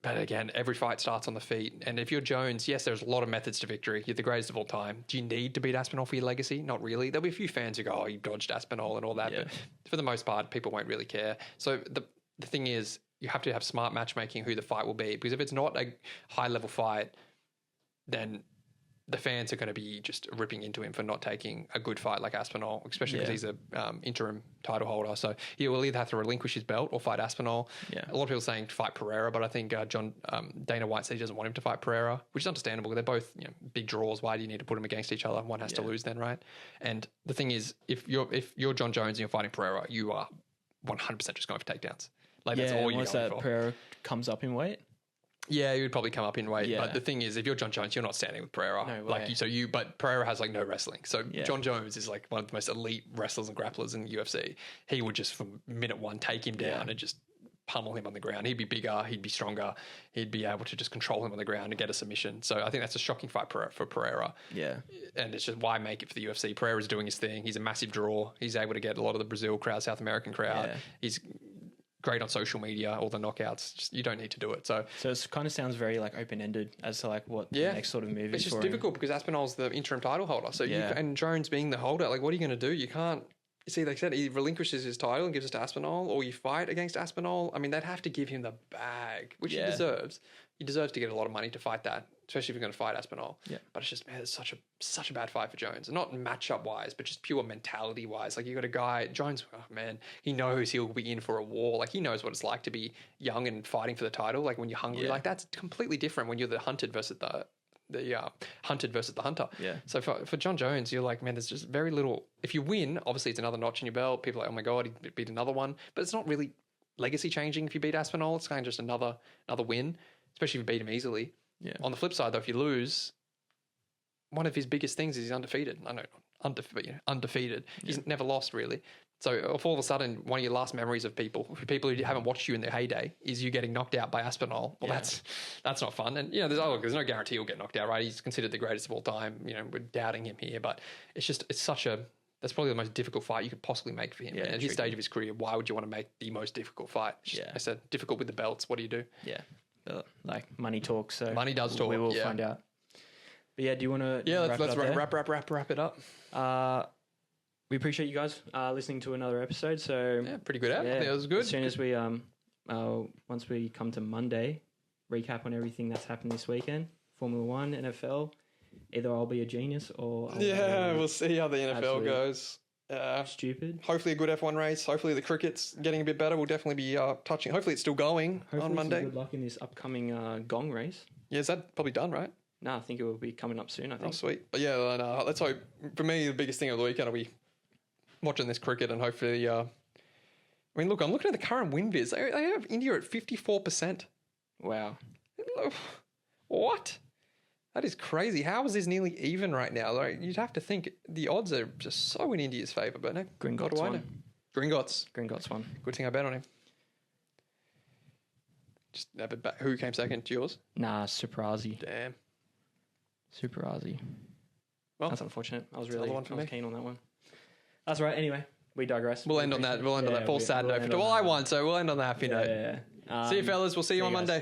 But again, every fight starts on the feet. And if you're Jones, yes, there's a lot of methods to victory. You're the greatest of all time. Do you need to beat Aspinall for your legacy? Not really. There'll be a few fans who go, oh, you dodged Aspinall and all that. Yeah. But for the most part, people won't really care. So the thing is, you have to have smart matchmaking who the fight will be. Because if it's not a high-level fight, then the fans are going to be just ripping into him for not taking a good fight like Aspinall, especially because he's a interim title holder. So he will either have to relinquish his belt or fight Aspinall. Yeah. A lot of people saying fight Pereira, but I think Dana White said he doesn't want him to fight Pereira, which is understandable. They're both big draws. Why do you need to put them against each other? One has to lose then, right? And the thing is, if you're John Jones and you're fighting Pereira, you are 100% just going for takedowns. Like that's all you're going for. Pereira comes up in weight. Yeah, he would probably come up in weight. Yeah. But the thing is, if you're John Jones, you're not standing with Pereira. No way. But Pereira has like no wrestling. So John Jones is like one of the most elite wrestlers and grapplers in the UFC. He would just from minute one take him down and just pummel him on the ground. He'd be bigger, he'd be stronger, he'd be able to just control him on the ground and get a submission. So I think that's a shocking fight for Pereira. Yeah. And it's just why make it for the UFC? Pereira's doing his thing. He's a massive draw. He's able to get a lot of the Brazil crowd, South American crowd. Yeah. He's great on social media, all the knockouts. Just, you don't need to do it. So it kind of sounds very like open-ended as to like what the next sort of move is. It's just difficult because Aspinall's the interim title holder. So and Jones being the holder, like what are you going to do? You can't. See, like I said, he relinquishes his title and gives it to Aspinall, or you fight against Aspinall. I mean, they'd have to give him the bag, which he deserves. He deserves to get a lot of money to fight that, especially if you're going to fight Aspinall. Yeah. But it's just, man, it's such a bad fight for Jones. And not matchup wise, but just pure mentality wise. Like you got a guy, Jones, oh man, he knows he'll be in for a war. Like he knows what it's like to be young and fighting for the title. Like when you're hungry, like that's completely different when you're the hunted versus the hunted versus the hunter. Yeah. So for John Jones, you're like, man, there's just very little. If you win, obviously it's another notch in your belt. People are like, oh my God, he beat another one. But it's not really legacy changing if you beat Aspinall. It's kind of just another win, especially if you beat him easily. Yeah. On the flip side, though, if you lose, one of his biggest things is he's undefeated. I know, undefeated. Yeah. He's never lost, really. So if all of a sudden one of your last memories of people who haven't watched you in their heyday is you getting knocked out by Aspinall, well, that's not fun. And, you know, there's no guarantee he'll get knocked out, right? He's considered the greatest of all time. You know, we're doubting him here, but that's probably the most difficult fight you could possibly make for him. Yeah, and at his stage of his career, why would you want to make the most difficult fight? I said, difficult with the belts. What do you do? Yeah. Like money talks. So money does talk. We will find out. But yeah, do you want to let's wrap it up. We appreciate you guys listening to another episode. So pretty good. Yeah, it was good. As soon as we once we come to Monday, recap on everything that's happened this weekend. Formula 1, NFL. Either I'll be a genius or we'll see how the NFL goes. Stupid. Hopefully a good F1 race. Hopefully the cricket's getting a bit better. We'll definitely be touching. Hopefully it's still going on Monday. Good luck in this upcoming gong race. Yeah, is that probably done, right? No, I think it will be coming up soon. I think. Oh, sweet. But yeah, let's hope. For me, the biggest thing of the weekend will be watching this cricket and hopefully. I mean, look, I'm looking at the current win viz. They have India at 54%. Wow. What? That is crazy. How is this nearly even right now? Like, you'd have to think the odds are just so in India's favour, but no. Gringotts won. Gringotts won. Good thing I bet on him. Just have it back. Who came second to yours? Nah, Suprazi. Damn. Suprazi. Well, that's unfortunate. I was keen on that one. That's right. Anyway, we digress. We'll end on that. We'll end on that full sad note. Well, I won, so we'll end on that happy note. See you, fellas. We'll see you on Monday.